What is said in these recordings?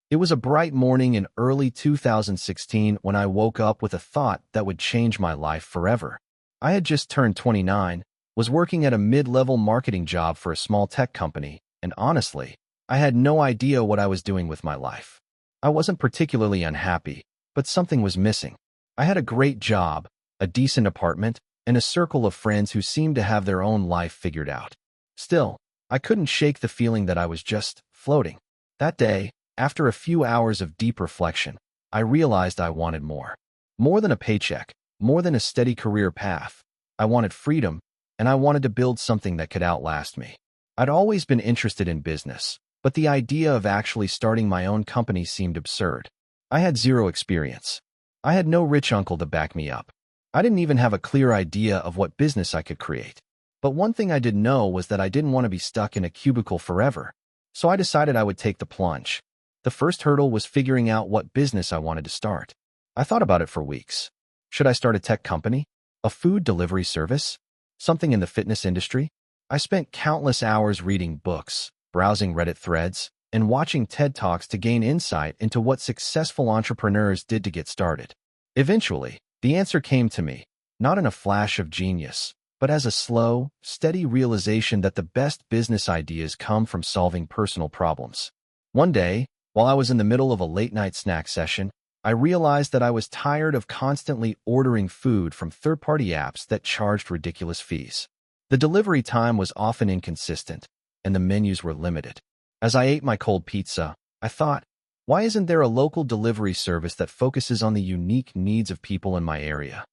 It was a bright morning in early 2016 when I woke up with a thought that would change my life forever. I had just turned 29, was working at a mid-level marketing job for a small tech company, and honestly, I had no idea what I was doing with my life. I wasn't particularly unhappy, but something was missing. I had a great job, a decent apartment, and a circle of friends who seemed to have their own life figured out. Still, I couldn't shake the feeling that I was just floating. That day, after a few hours of deep reflection, I realized I wanted more. More than a paycheck, more than a steady career path. I wanted freedom, and I wanted to build something that could outlast me. I'd always been interested in business, but the idea of actually starting my own company seemed absurd. I had zero experience. I had no rich uncle to back me up. I didn't even have a clear idea of what business I could create. But one thing I did know was that I didn't want to be stuck in a cubicle forever. So I decided I would take the plunge. The first hurdle was figuring out what business I wanted to start. I thought about it for weeks. Should I start a tech company? A food delivery service? Something in the fitness industry? I spent countless hours reading books, browsing Reddit threads, and watching TED Talks to gain insight into what successful entrepreneurs did to get started. Eventually, the answer came to me, not in a flash of genius, but as a slow, steady realization that the best business ideas come from solving personal problems. One day, while I was in the middle of a late-night snack session, I realized that I was tired of constantly ordering food from third-party apps that charged ridiculous fees. The delivery time was often inconsistent, and the menus were limited. As I ate my cold pizza, I thought, why isn't there a local delivery service that focuses on the unique needs of people in my area?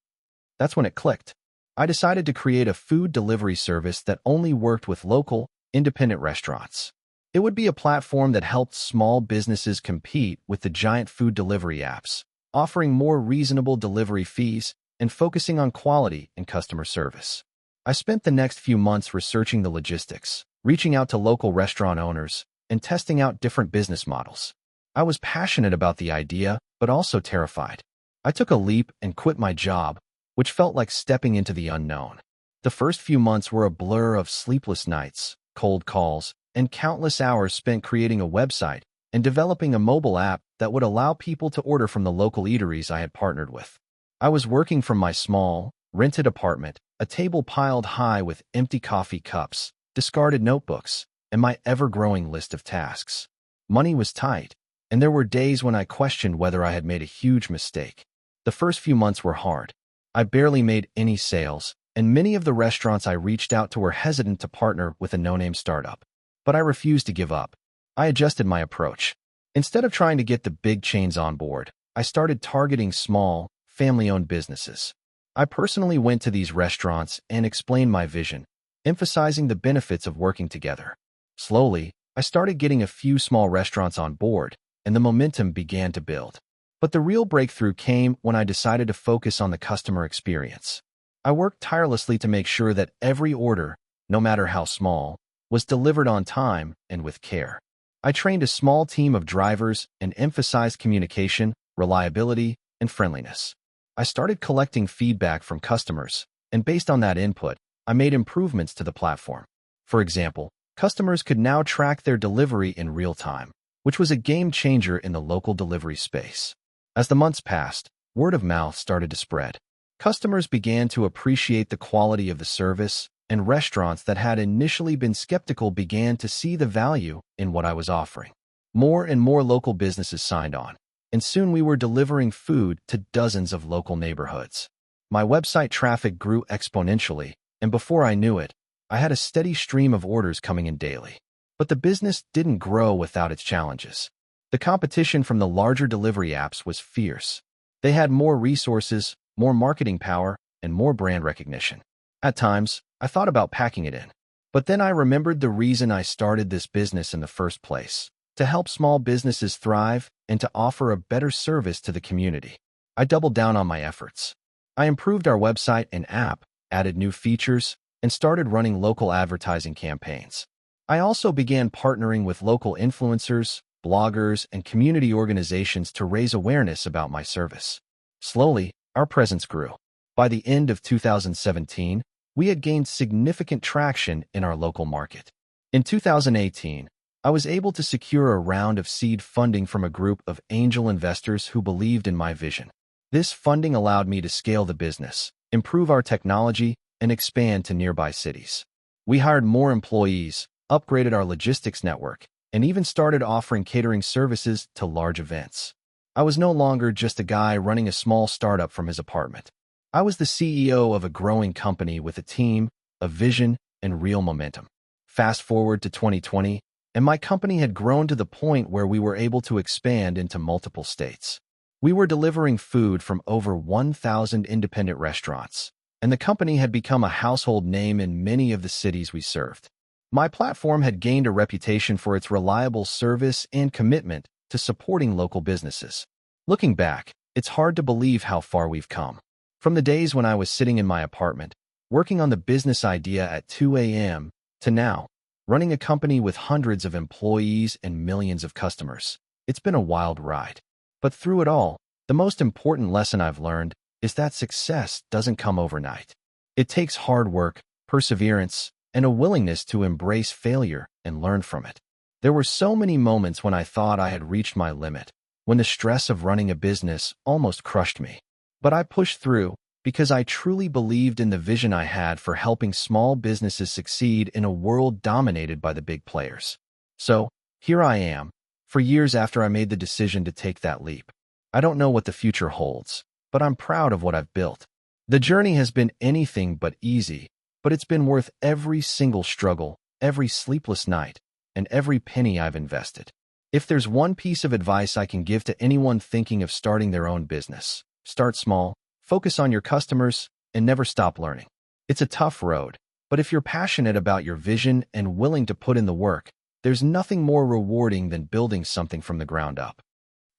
That's when it clicked. I decided to create a food delivery service that only worked with local, independent restaurants. It would be a platform that helped small businesses compete with the giant food delivery apps, offering more reasonable delivery fees and focusing on quality and customer service. I spent the next few months researching the logistics, reaching out to local restaurant owners, and testing out different business models. I was passionate about the idea, but also terrified. I took a leap and quit my job, which felt like stepping into the unknown. The first few months were a blur of sleepless nights, cold calls, and countless hours spent creating a website and developing a mobile app that would allow people to order from the local eateries I had partnered with. I was working from my small, rented apartment, a table piled high with empty coffee cups, discarded notebooks, and my ever-growing list of tasks. Money was tight, and there were days when I questioned whether I had made a huge mistake. The first few months were hard. I barely made any sales, and many of the restaurants I reached out to were hesitant to partner with a no-name startup. But I refused to give up. I adjusted my approach. Instead of trying to get the big chains on board, I started targeting small, family-owned businesses. I personally went to these restaurants and explained my vision, emphasizing the benefits of working together. Slowly, I started getting a few small restaurants on board, and the momentum began to build. But the real breakthrough came when I decided to focus on the customer experience. I worked tirelessly to make sure that every order, no matter how small, was delivered on time and with care. I trained a small team of drivers and emphasized communication, reliability, and friendliness. I started collecting feedback from customers, and based on that input, I made improvements to the platform. For example, customers could now track their delivery in real time, which was a game changer in the local delivery space. As the months passed, word of mouth started to spread. Customers began to appreciate the quality of the service, and restaurants that had initially been skeptical began to see the value in what I was offering. More and more local businesses signed on, and soon we were delivering food to dozens of local neighborhoods. My website traffic grew exponentially, and before I knew it, I had a steady stream of orders coming in daily. But the business didn't grow without its challenges. The competition from the larger delivery apps was fierce. They had more resources, more marketing power, and more brand recognition. At times, I thought about packing it in. But then I remembered the reason I started this business in the first place: to help small businesses thrive and to offer a better service to the community. I doubled down on my efforts. I improved our website and app, added new features, and started running local advertising campaigns. I also began partnering with local influencers, bloggers, and community organizations to raise awareness about my service. Slowly, our presence grew. By the end of 2017, we had gained significant traction in our local market. In 2018, I was able to secure a round of seed funding from a group of angel investors who believed in my vision. This funding allowed me to scale the business, improve our technology, and expand to nearby cities. We hired more employees, upgraded our logistics network, and even started offering catering services to large events. I was no longer just a guy running a small startup from his apartment. I was the CEO of a growing company with a team, a vision, and real momentum. Fast forward to 2020, and my company had grown to the point where we were able to expand into multiple states. We were delivering food from over 1,000 independent restaurants, and the company had become a household name in many of the cities we served. My platform had gained a reputation for its reliable service and commitment to supporting local businesses. Looking back, it's hard to believe how far we've come. From the days when I was sitting in my apartment, working on the business idea at 2 a.m., to now, running a company with hundreds of employees and millions of customers. It's been a wild ride. But through it all, the most important lesson I've learned is that success doesn't come overnight. It takes hard work, perseverance, and a willingness to embrace failure and learn from it. There were so many moments when I thought I had reached my limit, when the stress of running a business almost crushed me. But I pushed through because I truly believed in the vision I had for helping small businesses succeed in a world dominated by the big players. So, here I am, for years after I made the decision to take that leap. I don't know what the future holds, but I'm proud of what I've built. The journey has been anything but easy, but it's been worth every single struggle, every sleepless night, and every penny I've invested. If there's one piece of advice I can give to anyone thinking of starting their own business, start small, focus on your customers, and never stop learning. It's a tough road, but if you're passionate about your vision and willing to put in the work, there's nothing more rewarding than building something from the ground up.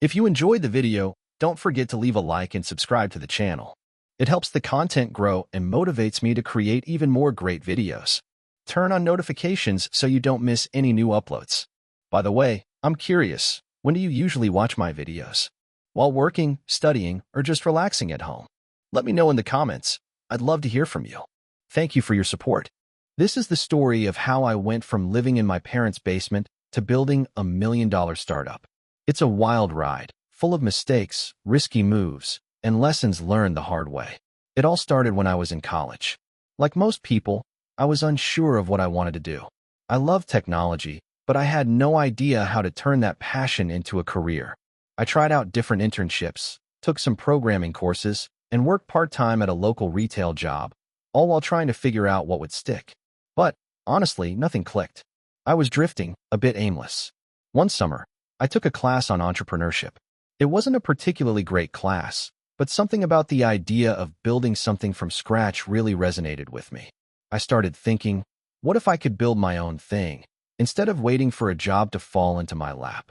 If you enjoyed the video, don't forget to leave a like and subscribe to the channel. It helps the content grow and motivates me to create even more great videos. Turn on notifications so you don't miss any new uploads. By the way, I'm curious, when do you usually watch my videos? While working, studying, or just relaxing at home? Let me know in the comments. I'd love to hear from you. Thank you for your support. This is the story of how I went from living in my parents' basement to building a $1 million startup. It's a wild ride, full of mistakes, risky moves, and lessons learned the hard way. It all started when I was in college. Like most people, I was unsure of what I wanted to do. I loved technology, but I had no idea how to turn that passion into a career. I tried out different internships, took some programming courses, and worked part-time at a local retail job, all while trying to figure out what would stick. But, honestly, nothing clicked. I was drifting, a bit aimless. One summer, I took a class on entrepreneurship. It wasn't a particularly great class, but something about the idea of building something from scratch really resonated with me. I started thinking, what if I could build my own thing, instead of waiting for a job to fall into my lap?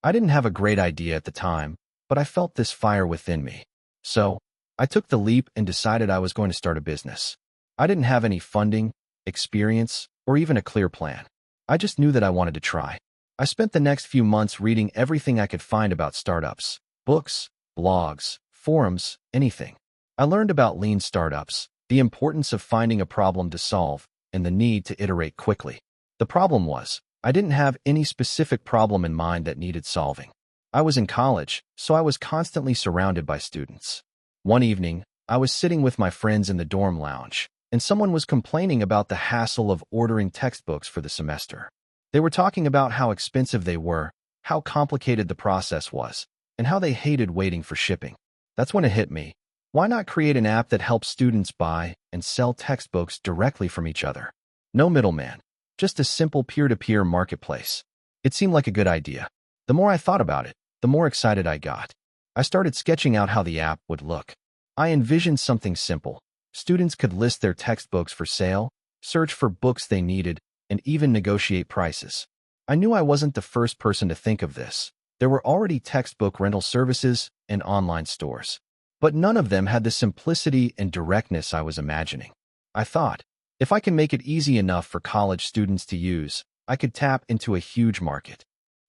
I didn't have a great idea at the time, but I felt this fire within me. So, I took the leap and decided I was going to start a business. I didn't have any funding, experience, or even a clear plan. I just knew that I wanted to try. I spent the next few months reading everything I could find about startups, books, blogs, forums, anything. I learned about lean startups, the importance of finding a problem to solve, and the need to iterate quickly. The problem was, I didn't have any specific problem in mind that needed solving. I was in college, so I was constantly surrounded by students. One evening, I was sitting with my friends in the dorm lounge, and someone was complaining about the hassle of ordering textbooks for the semester. They were talking about how expensive they were, how complicated the process was, and how they hated waiting for shipping. That's when it hit me. Why not create an app that helps students buy and sell textbooks directly from each other? No middleman, just a simple peer-to-peer marketplace. It seemed like a good idea. The more I thought about it, the more excited I got. I started sketching out how the app would look. I envisioned something simple. Students could list their textbooks for sale, search for books they needed, and even negotiate prices. I knew I wasn't the first person to think of this. There were already textbook rental services and online stores. But none of them had the simplicity and directness I was imagining. I thought, if I can make it easy enough for college students to use, I could tap into a huge market.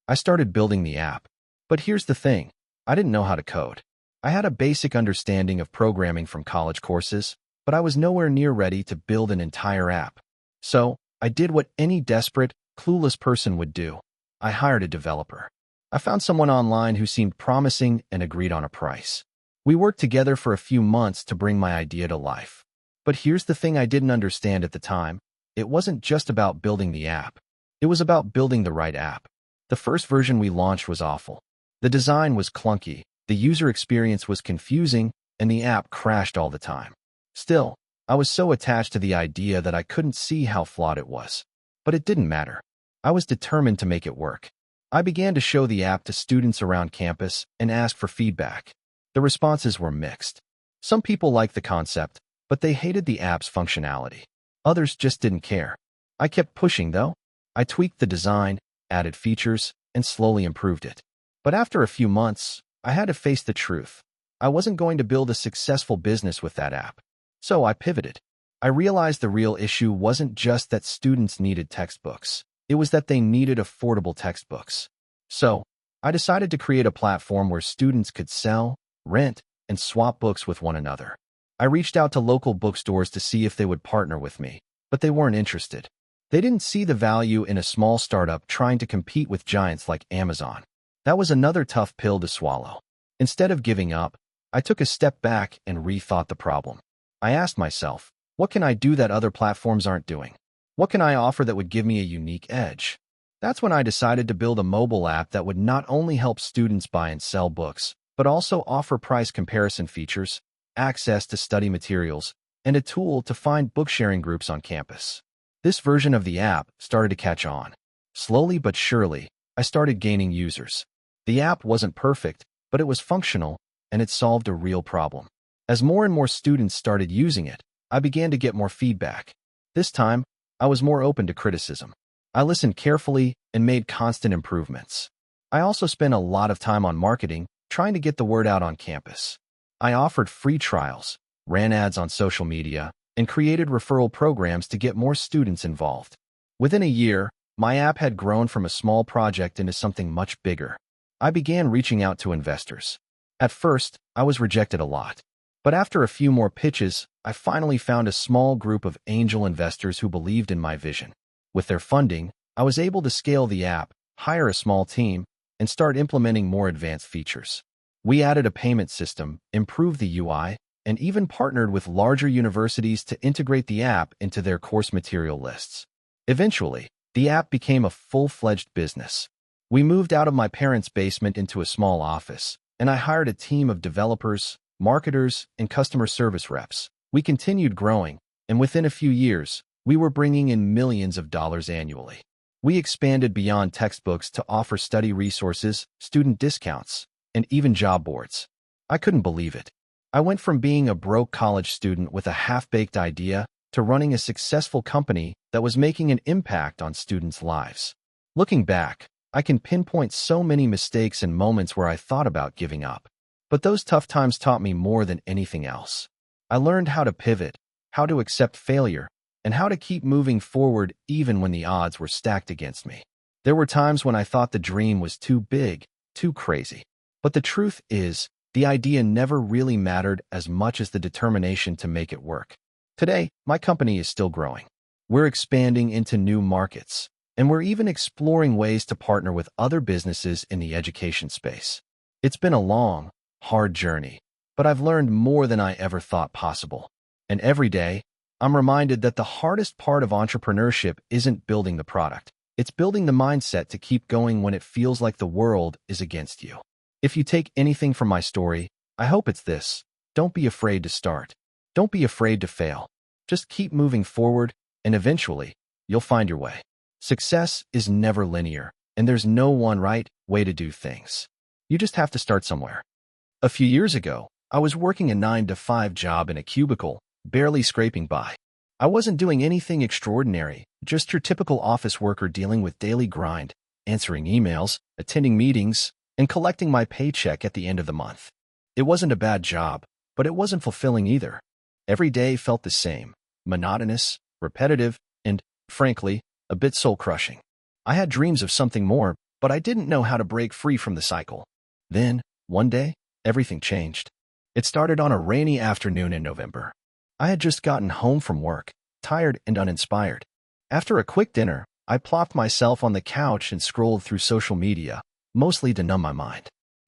I started building the app. But here's the thing, I didn't know how to code. I had a basic understanding of programming from college courses, but I was nowhere near ready to build an entire app. So, I did what any desperate, clueless person would do. I hired a developer. I found someone online who seemed promising and agreed on a price. We worked together for a few months to bring my idea to life. But here's the thing I didn't understand at the time. It wasn't just about building the app. It was about building the right app. The first version we launched was awful. The design was clunky, the user experience was confusing, and the app crashed all the time. Still, I was so attached to the idea that I couldn't see how flawed it was. But it didn't matter. I was determined to make it work. I began to show the app to students around campus and ask for feedback. The responses were mixed. Some people liked the concept, but they hated the app's functionality. Others just didn't care. I kept pushing, though. I tweaked the design, added features, and slowly improved it. But after a few months, I had to face the truth. I wasn't going to build a successful business with that app. So I pivoted. I realized the real issue wasn't just that students needed textbooks. It was that they needed affordable textbooks. So, I decided to create a platform where students could sell, rent, and swap books with one another. I reached out to local bookstores to see if they would partner with me, but they weren't interested. They didn't see the value in a small startup trying to compete with giants like Amazon. That was another tough pill to swallow. Instead of giving up, I took a step back and rethought the problem. I asked myself, what can I do that other platforms aren't doing? What can I offer that would give me a unique edge? That's when I decided to build a mobile app that would not only help students buy and sell books, but also offer price comparison features, access to study materials, and a tool to find book-sharing groups on campus. This version of the app started to catch on. Slowly but surely, I started gaining users. The app wasn't perfect, but it was functional, and it solved a real problem. As more and more students started using it, I began to get more feedback. This time, I was more open to criticism. I listened carefully and made constant improvements. I also spent a lot of time on marketing, trying to get the word out on campus. I offered free trials, ran ads on social media, and created referral programs to get more students involved. Within a year, my app had grown from a small project into something much bigger. I began reaching out to investors. At first, I was rejected a lot. But after a few more pitches, I finally found a small group of angel investors who believed in my vision. With their funding, I was able to scale the app, hire a small team, and start implementing more advanced features. We added a payment system, improved the UI, and even partnered with larger universities to integrate the app into their course material lists. Eventually, the app became a full-fledged business. We moved out of my parents' basement into a small office, and I hired a team of developers, marketers, and customer service reps. We continued growing, and within a few years, we were bringing in millions of dollars annually. We expanded beyond textbooks to offer study resources, student discounts, and even job boards. I couldn't believe it. I went from being a broke college student with a half-baked idea to running a successful company that was making an impact on students' lives. Looking back, I can pinpoint so many mistakes and moments where I thought about giving up. But those tough times taught me more than anything else. I learned how to pivot, how to accept failure, and how to keep moving forward even when the odds were stacked against me. There were times when I thought the dream was too big, too crazy. But the truth is, the idea never really mattered as much as the determination to make it work. Today, my company is still growing. We're expanding into new markets, and we're even exploring ways to partner with other businesses in the education space. It's been a long, hard journey, but I've learned more than I ever thought possible. And every day, I'm reminded that the hardest part of entrepreneurship isn't building the product. It's building the mindset to keep going when it feels like the world is against you. If you take anything from my story, I hope it's this. Don't be afraid to start. Don't be afraid to fail. Just keep moving forward, and eventually, you'll find your way. Success is never linear, and there's no one right way to do things. You just have to start somewhere. A few years ago, I was working a 9-to-5 job in a cubicle, barely scraping by. I wasn't doing anything extraordinary, just your typical office worker dealing with daily grind, answering emails, attending meetings, and collecting my paycheck at the end of the month. It wasn't a bad job, but it wasn't fulfilling either. Every day felt the same, monotonous, repetitive, and, frankly, a bit soul-crushing. I had dreams of something more, but I didn't know how to break free from the cycle. Then, one day, everything changed. It started on a rainy afternoon in November. I had just gotten home from work, tired and uninspired. After a quick dinner, I plopped myself on the couch and scrolled through social media, mostly to numb my mind.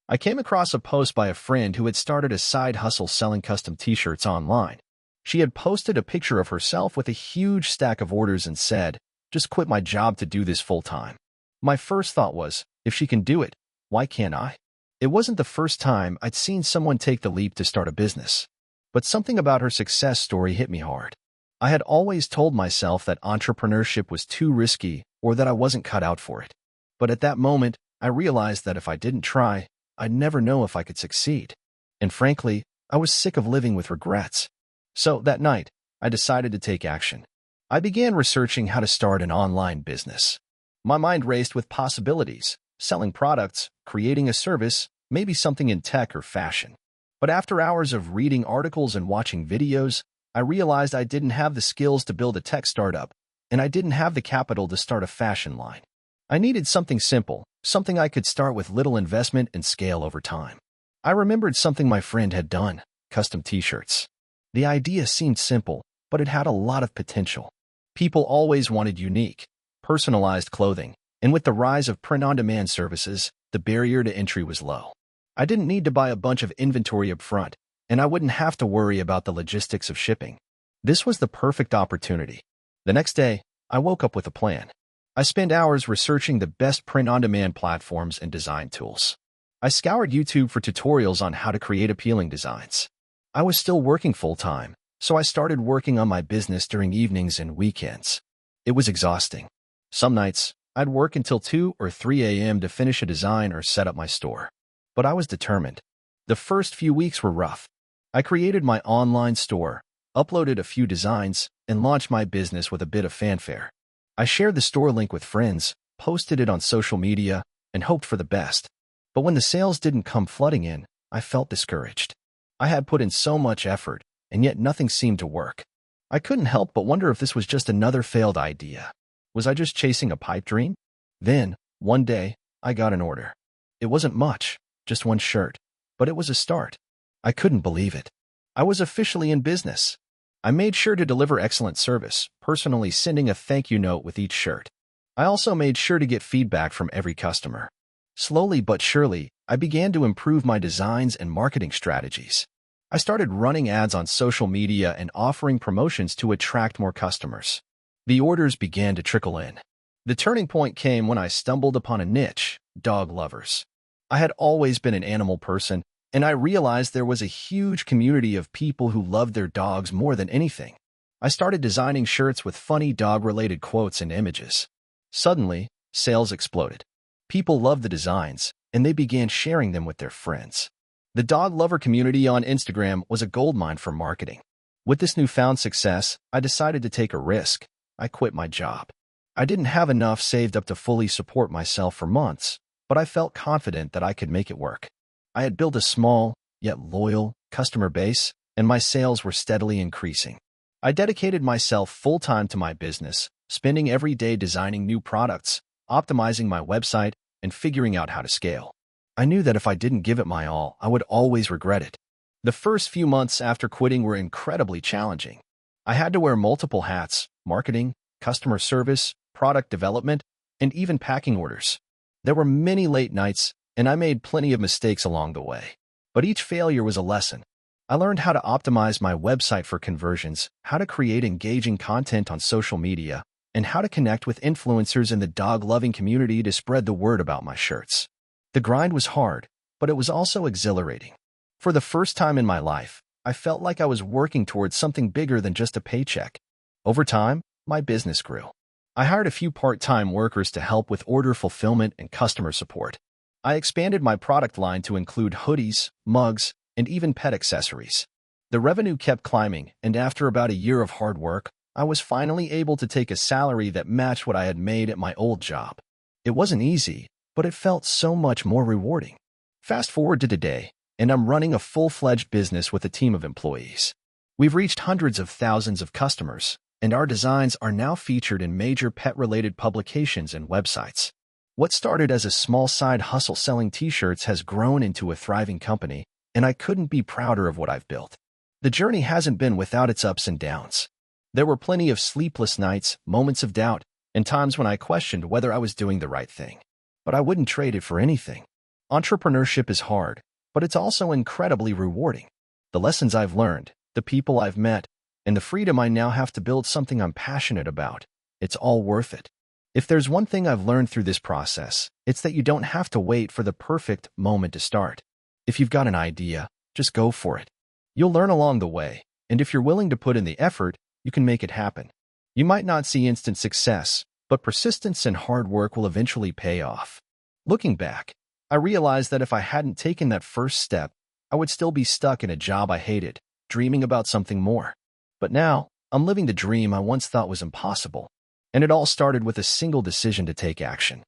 I came across a post by a friend who had started a side hustle selling custom t-shirts online. She had posted a picture of herself with a huge stack of orders and said, "Just quit my job to do this full time." My first thought was, if she can do it, why can't I? It wasn't the first time I'd seen someone take the leap to start a business, but something about her success story hit me hard. I had always told myself that entrepreneurship was too risky or that I wasn't cut out for it. But at that moment, I realized that if I didn't try, I'd never know if I could succeed. And frankly, I was sick of living with regrets. So that night, I decided to take action. I began researching how to start an online business. My mind raced with possibilities, selling products, creating a service, maybe something in tech or fashion. But after hours of reading articles and watching videos, I realized I didn't have the skills to build a tech startup, and I didn't have the capital to start a fashion line. I needed something simple, something I could start with little investment and scale over time. I remembered something my friend had done, custom t-shirts. The idea seemed simple, but it had a lot of potential. People always wanted unique, personalized clothing, and with the rise of print-on-demand services, the barrier to entry was low. I didn't need to buy a bunch of inventory up front, and I wouldn't have to worry about the logistics of shipping. This was the perfect opportunity. The next day, I woke up with a plan. I spent hours researching the best print-on-demand platforms and design tools. I scoured YouTube for tutorials on how to create appealing designs. I was still working full-time, so I started working on my business during evenings and weekends. It was exhausting. Some nights, I'd work until 2 or 3 a.m. to finish a design or set up my store. But I was determined. The first few weeks were rough. I created my online store, uploaded a few designs, and launched my business with a bit of fanfare. I shared the store link with friends, posted it on social media, and hoped for the best. But when the sales didn't come flooding in, I felt discouraged. I had put in so much effort, and yet nothing seemed to work. I couldn't help but wonder if this was just another failed idea. Was I just chasing a pipe dream? Then, one day, I got an order. It wasn't much, just one shirt, but it was a start. I couldn't believe it. I was officially in business. I made sure to deliver excellent service, personally sending a thank you note with each shirt. I also made sure to get feedback from every customer. Slowly but surely, I began to improve my designs and marketing strategies. I started running ads on social media and offering promotions to attract more customers. The orders began to trickle in. The turning point came when I stumbled upon a niche, dog lovers. I had always been an animal person, and I realized there was a huge community of people who loved their dogs more than anything. I started designing shirts with funny dog-related quotes and images. Suddenly, sales exploded. People loved the designs, and they began sharing them with their friends. The dog lover community on Instagram was a goldmine for marketing. With this newfound success, I decided to take a risk. I quit my job. I didn't have enough saved up to fully support myself for months, but I felt confident that I could make it work. I had built a small, yet loyal, customer base, and my sales were steadily increasing. I dedicated myself full-time to my business, spending every day designing new products, optimizing my website, and figuring out how to scale. I knew that if I didn't give it my all, I would always regret it. The first few months after quitting were incredibly challenging. I had to wear multiple hats: marketing, customer service, product development, and even packing orders. There were many late nights, and I made plenty of mistakes along the way. But each failure was a lesson. I learned how to optimize my website for conversions, how to create engaging content on social media, and how to connect with influencers in the dog-loving community to spread the word about my shirts. The grind was hard, but it was also exhilarating. For the first time in my life, I felt like I was working towards something bigger than just a paycheck. Over time, my business grew. I hired a few part-time workers to help with order fulfillment and customer support. I expanded my product line to include hoodies, mugs, and even pet accessories. The revenue kept climbing, and after about a year of hard work, I was finally able to take a salary that matched what I had made at my old job. It wasn't easy, but it felt so much more rewarding. Fast forward to today, and I'm running a full-fledged business with a team of employees. We've reached hundreds of thousands of customers, and our designs are now featured in major pet-related publications and websites. What started as a small side hustle selling t-shirts has grown into a thriving company, and I couldn't be prouder of what I've built. The journey hasn't been without its ups and downs. There were plenty of sleepless nights, moments of doubt, and times when I questioned whether I was doing the right thing. But I wouldn't trade it for anything. Entrepreneurship is hard, but it's also incredibly rewarding. The lessons I've learned, the people I've met, and the freedom I now have to build something I'm passionate about, it's all worth it. If there's one thing I've learned through this process, it's that you don't have to wait for the perfect moment to start. If you've got an idea, just go for it. You'll learn along the way, and if you're willing to put in the effort, you can make it happen. You might not see instant success, but persistence and hard work will eventually pay off. Looking back, I realized that if I hadn't taken that first step, I would still be stuck in a job I hated, dreaming about something more. But now, I'm living the dream I once thought was impossible, and it all started with a single decision to take action.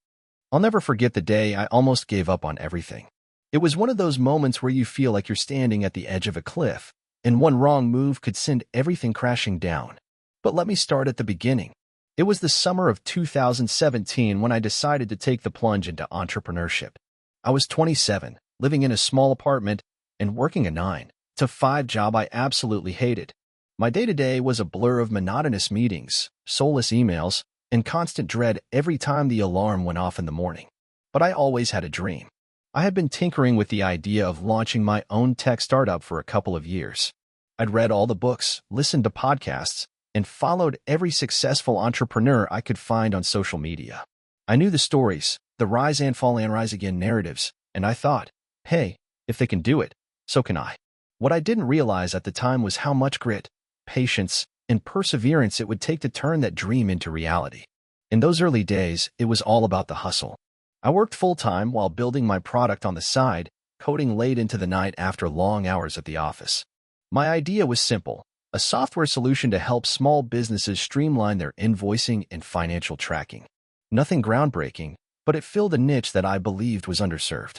I'll never forget the day I almost gave up on everything. It was one of those moments where you feel like you're standing at the edge of a cliff, and one wrong move could send everything crashing down. But let me start at the beginning. It was the summer of 2017 when I decided to take the plunge into entrepreneurship. I was 27, living in a small apartment, and working a 9-to-5 job I absolutely hated. My day-to-day was a blur of monotonous meetings, soulless emails, and constant dread every time the alarm went off in the morning. But I always had a dream. I had been tinkering with the idea of launching my own tech startup for a couple of years. I'd read all the books, listened to podcasts, and followed every successful entrepreneur I could find on social media. I knew the stories, the rise and fall and rise again narratives, and I thought, hey, if they can do it, so can I. What I didn't realize at the time was how much grit, patience, and perseverance it would take to turn that dream into reality. In those early days, it was all about the hustle. I worked full-time while building my product on the side, coding late into the night after long hours at the office. My idea was simple: a software solution to help small businesses streamline their invoicing and financial tracking. Nothing groundbreaking, but it filled a niche that I believed was underserved.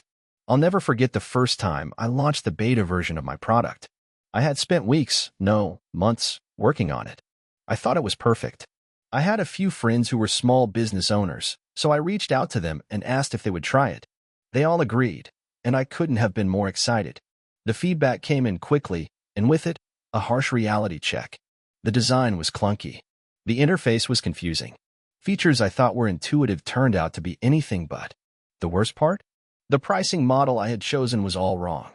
I'll never forget the first time I launched the beta version of my product. I had spent weeks, no, months, working on it. I thought it was perfect. I had a few friends who were small business owners, so I reached out to them and asked if they would try it. They all agreed, and I couldn't have been more excited. The feedback came in quickly, and with it, a harsh reality check. The design was clunky. The interface was confusing. Features I thought were intuitive turned out to be anything but. The worst part? The pricing model I had chosen was all wrong.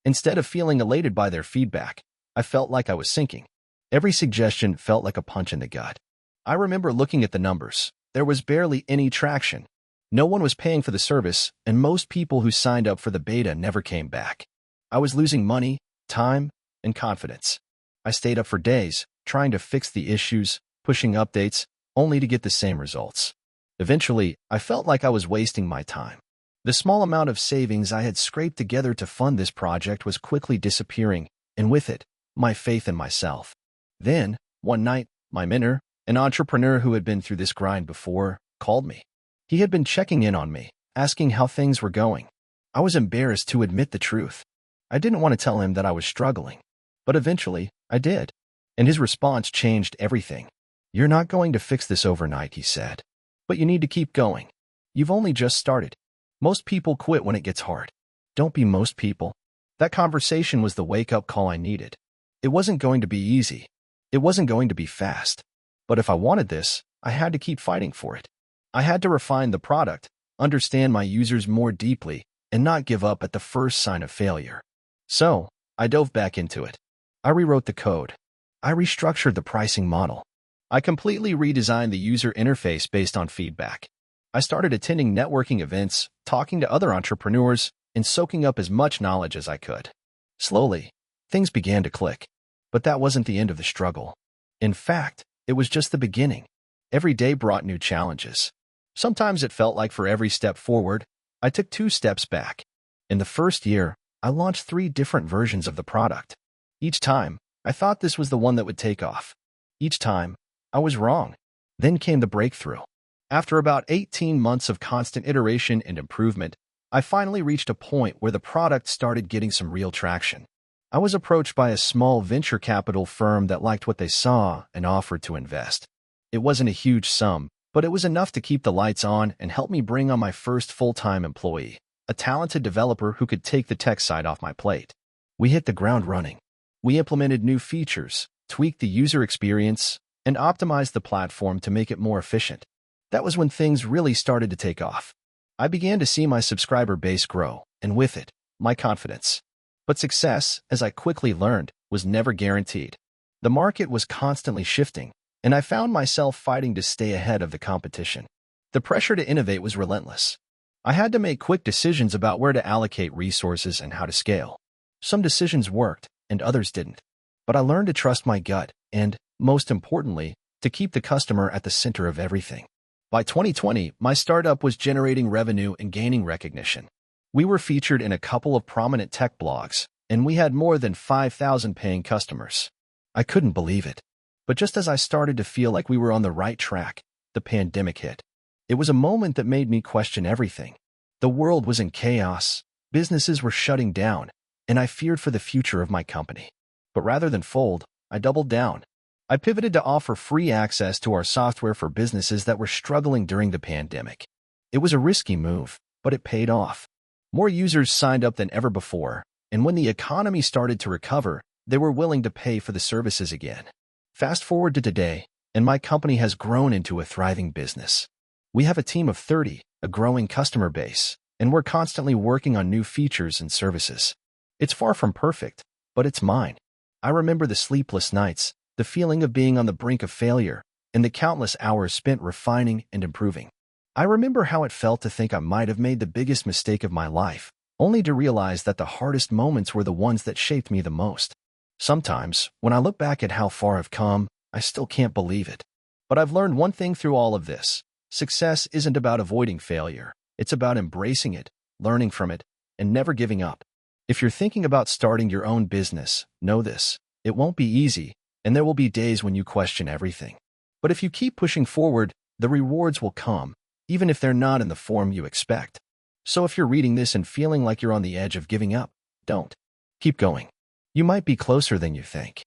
Instead of feeling elated by their feedback, I felt like I was sinking. Every suggestion felt like a punch in the gut. I remember looking at the numbers. There was barely any traction. No one was paying for the service, and most people who signed up for the beta never came back. I was losing money, time, and confidence. I stayed up for days, trying to fix the issues, pushing updates, only to get the same results. Eventually, I felt like I was wasting my time. The small amount of savings I had scraped together to fund this project was quickly disappearing, and with it, my faith in myself. Then, one night, my mentor, an entrepreneur who had been through this grind before, called me. He had been checking in on me, asking how things were going. I was embarrassed to admit the truth. I didn't want to tell him that I was struggling, but eventually, I did. And his response changed everything. "You're not going to fix this overnight," he said. "But you need to keep going. You've only just started. Most people quit when it gets hard. Don't be most people." That conversation was the wake-up call I needed. It wasn't going to be easy. It wasn't going to be fast. But if I wanted this, I had to keep fighting for it. I had to refine the product, understand my users more deeply, and not give up at the first sign of failure. So, I dove back into it. I rewrote the code. I restructured the pricing model. I completely redesigned the user interface based on feedback. I started attending networking events, talking to other entrepreneurs, and soaking up as much knowledge as I could. Slowly, things began to click. But that wasn't the end of the struggle. In fact, it was just the beginning. Every day brought new challenges. Sometimes it felt like for every step forward, I took 2 steps back. In the first year, I launched 3 different versions of the product. Each time, I thought this was the one that would take off. Each time, I was wrong. Then came the breakthrough. After about 18 months of constant iteration and improvement, I finally reached a point where the product started getting some real traction. I was approached by a small venture capital firm that liked what they saw and offered to invest. It wasn't a huge sum, but it was enough to keep the lights on and help me bring on my first full-time employee, a talented developer who could take the tech side off my plate. We hit the ground running. We implemented new features, tweaked the user experience, and optimized the platform to make it more efficient. That was when things really started to take off. I began to see my subscriber base grow, and with it, my confidence. But success, as I quickly learned, was never guaranteed. The market was constantly shifting, and I found myself fighting to stay ahead of the competition. The pressure to innovate was relentless. I had to make quick decisions about where to allocate resources and how to scale. Some decisions worked, and others didn't. But I learned to trust my gut and, most importantly, to keep the customer at the center of everything. By 2020, my startup was generating revenue and gaining recognition. We were featured in a couple of prominent tech blogs, and we had more than 5,000 paying customers. I couldn't believe it. But just as I started to feel like we were on the right track, the pandemic hit. It was a moment that made me question everything. The world was in chaos, businesses were shutting down, and I feared for the future of my company. But rather than fold, I doubled down. I pivoted to offer free access to our software for businesses that were struggling during the pandemic. It was a risky move, but it paid off. More users signed up than ever before, and when the economy started to recover, they were willing to pay for the services again. Fast forward to today, and my company has grown into a thriving business. We have a team of 30, a growing customer base, and we're constantly working on new features and services. It's far from perfect, but it's mine. I remember the sleepless nights, the feeling of being on the brink of failure, and the countless hours spent refining and improving. I remember how it felt to think I might have made the biggest mistake of my life, only to realize that the hardest moments were the ones that shaped me the most. Sometimes, when I look back at how far I've come, I still can't believe it. But I've learned one thing through all of this. Success isn't about avoiding failure. It's about embracing it, learning from it, and never giving up. If you're thinking about starting your own business, know this. It won't be easy, and there will be days when you question everything. But if you keep pushing forward, the rewards will come, even if they're not in the form you expect. So if you're reading this and feeling like you're on the edge of giving up, don't. Keep going. You might be closer than you think.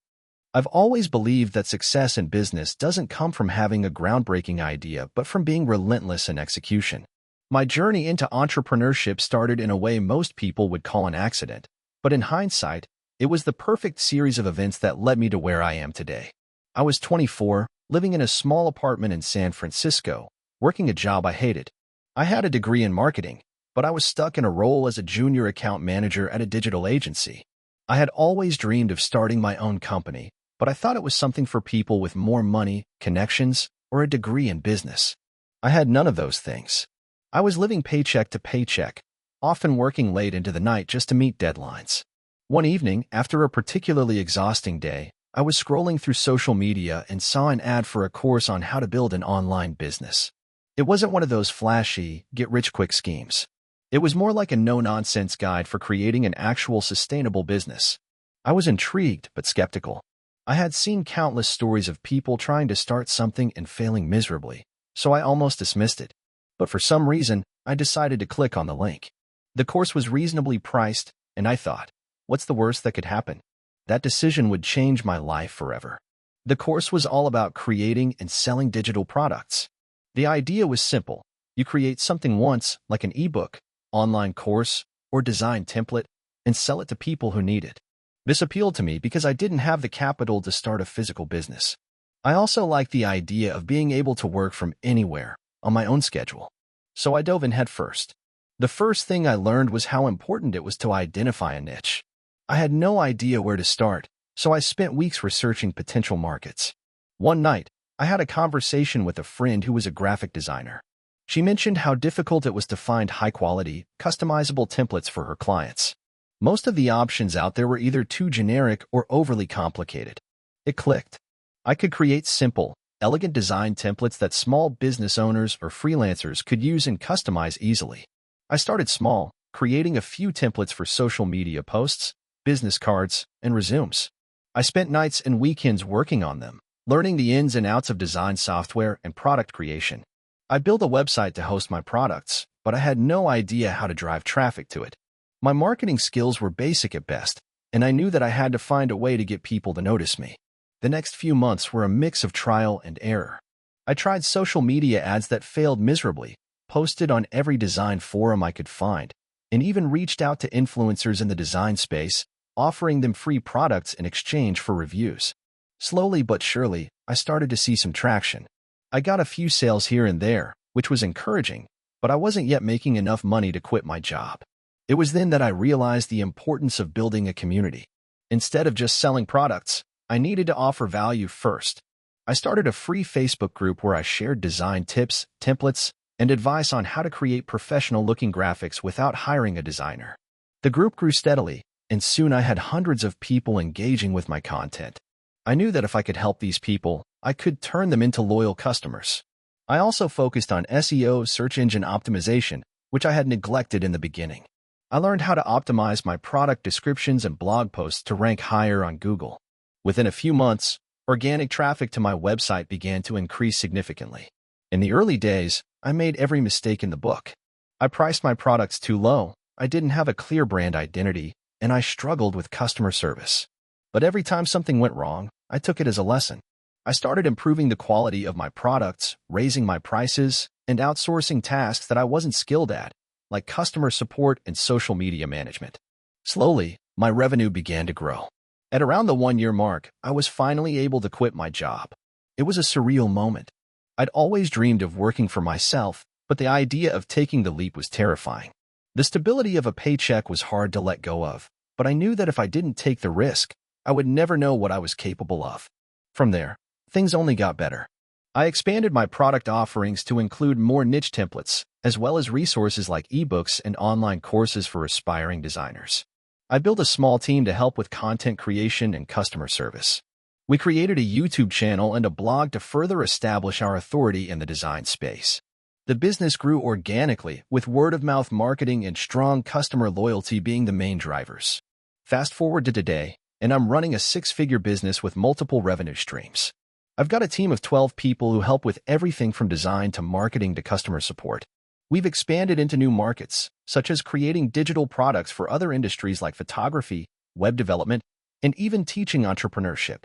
I've always believed that success in business doesn't come from having a groundbreaking idea, but from being relentless in execution. My journey into entrepreneurship started in a way most people would call an accident, but in hindsight, it was the perfect series of events that led me to where I am today. I was 24, living in a small apartment in San Francisco, working a job I hated. I had a degree in marketing, but I was stuck in a role as a junior account manager at a digital agency. I had always dreamed of starting my own company, but I thought it was something for people with more money, connections, or a degree in business. I had none of those things. I was living paycheck to paycheck, often working late into the night just to meet deadlines. One evening, after a particularly exhausting day, I was scrolling through social media and saw an ad for a course on how to build an online business. It wasn't one of those flashy, get-rich-quick schemes. It was more like a no-nonsense guide for creating an actual sustainable business. I was intrigued but skeptical. I had seen countless stories of people trying to start something and failing miserably, so I almost dismissed it. But for some reason, I decided to click on the link. The course was reasonably priced, and I thought, what's the worst that could happen? That decision would change my life forever. The course was all about creating and selling digital products. The idea was simple. You create something once, like an ebook, online course, or design template, and sell it to people who need it. This appealed to me because I didn't have the capital to start a physical business. I also liked the idea of being able to work from anywhere, on my own schedule. So I dove in headfirst. The first thing I learned was how important it was to identify a niche. I had no idea where to start, so I spent weeks researching potential markets. One night, I had a conversation with a friend who was a graphic designer. She mentioned how difficult it was to find high-quality, customizable templates for her clients. Most of the options out there were either too generic or overly complicated. It clicked. I could create simple, elegant design templates that small business owners or freelancers could use and customize easily. I started small, creating a few templates for social media posts, business cards, and resumes. I spent nights and weekends working on them, learning the ins and outs of design software and product creation. I built a website to host my products, but I had no idea how to drive traffic to it. My marketing skills were basic at best, and I knew that I had to find a way to get people to notice me. The next few months were a mix of trial and error. I tried social media ads that failed miserably, posted on every design forum I could find, and even reached out to influencers in the design space, offering them free products in exchange for reviews. Slowly but surely, I started to see some traction. I got a few sales here and there, which was encouraging, but I wasn't yet making enough money to quit my job. It was then that I realized the importance of building a community. Instead of just selling products, I needed to offer value first. I started a free Facebook group where I shared design tips, templates, and advice on how to create professional-looking graphics without hiring a designer. The group grew steadily, and soon I had hundreds of people engaging with my content. I knew that if I could help these people, I could turn them into loyal customers. I also focused on SEO, search engine optimization, which I had neglected in the beginning. I learned how to optimize my product descriptions and blog posts to rank higher on Google. Within a few months, organic traffic to my website began to increase significantly. In the early days, I made every mistake in the book. I priced my products too low, I didn't have a clear brand identity, and I struggled with customer service. But every time something went wrong, I took it as a lesson. I started improving the quality of my products, raising my prices, and outsourcing tasks that I wasn't skilled at, like customer support and social media management. Slowly, my revenue began to grow. At around the 1-year mark, I was finally able to quit my job. It was a surreal moment. I'd always dreamed of working for myself, but the idea of taking the leap was terrifying. The stability of a paycheck was hard to let go of, but I knew that if I didn't take the risk, I would never know what I was capable of. From there, things only got better. I expanded my product offerings to include more niche templates, as well as resources like ebooks and online courses for aspiring designers. I built a small team to help with content creation and customer service. We created a YouTube channel and a blog to further establish our authority in the design space. The business grew organically, with word-of-mouth marketing and strong customer loyalty being the main drivers. Fast forward to today, and I'm running a 6-figure business with multiple revenue streams. I've got a team of 12 people who help with everything from design to marketing to customer support. We've expanded into new markets, such as creating digital products for other industries like photography, web development, and even teaching entrepreneurship.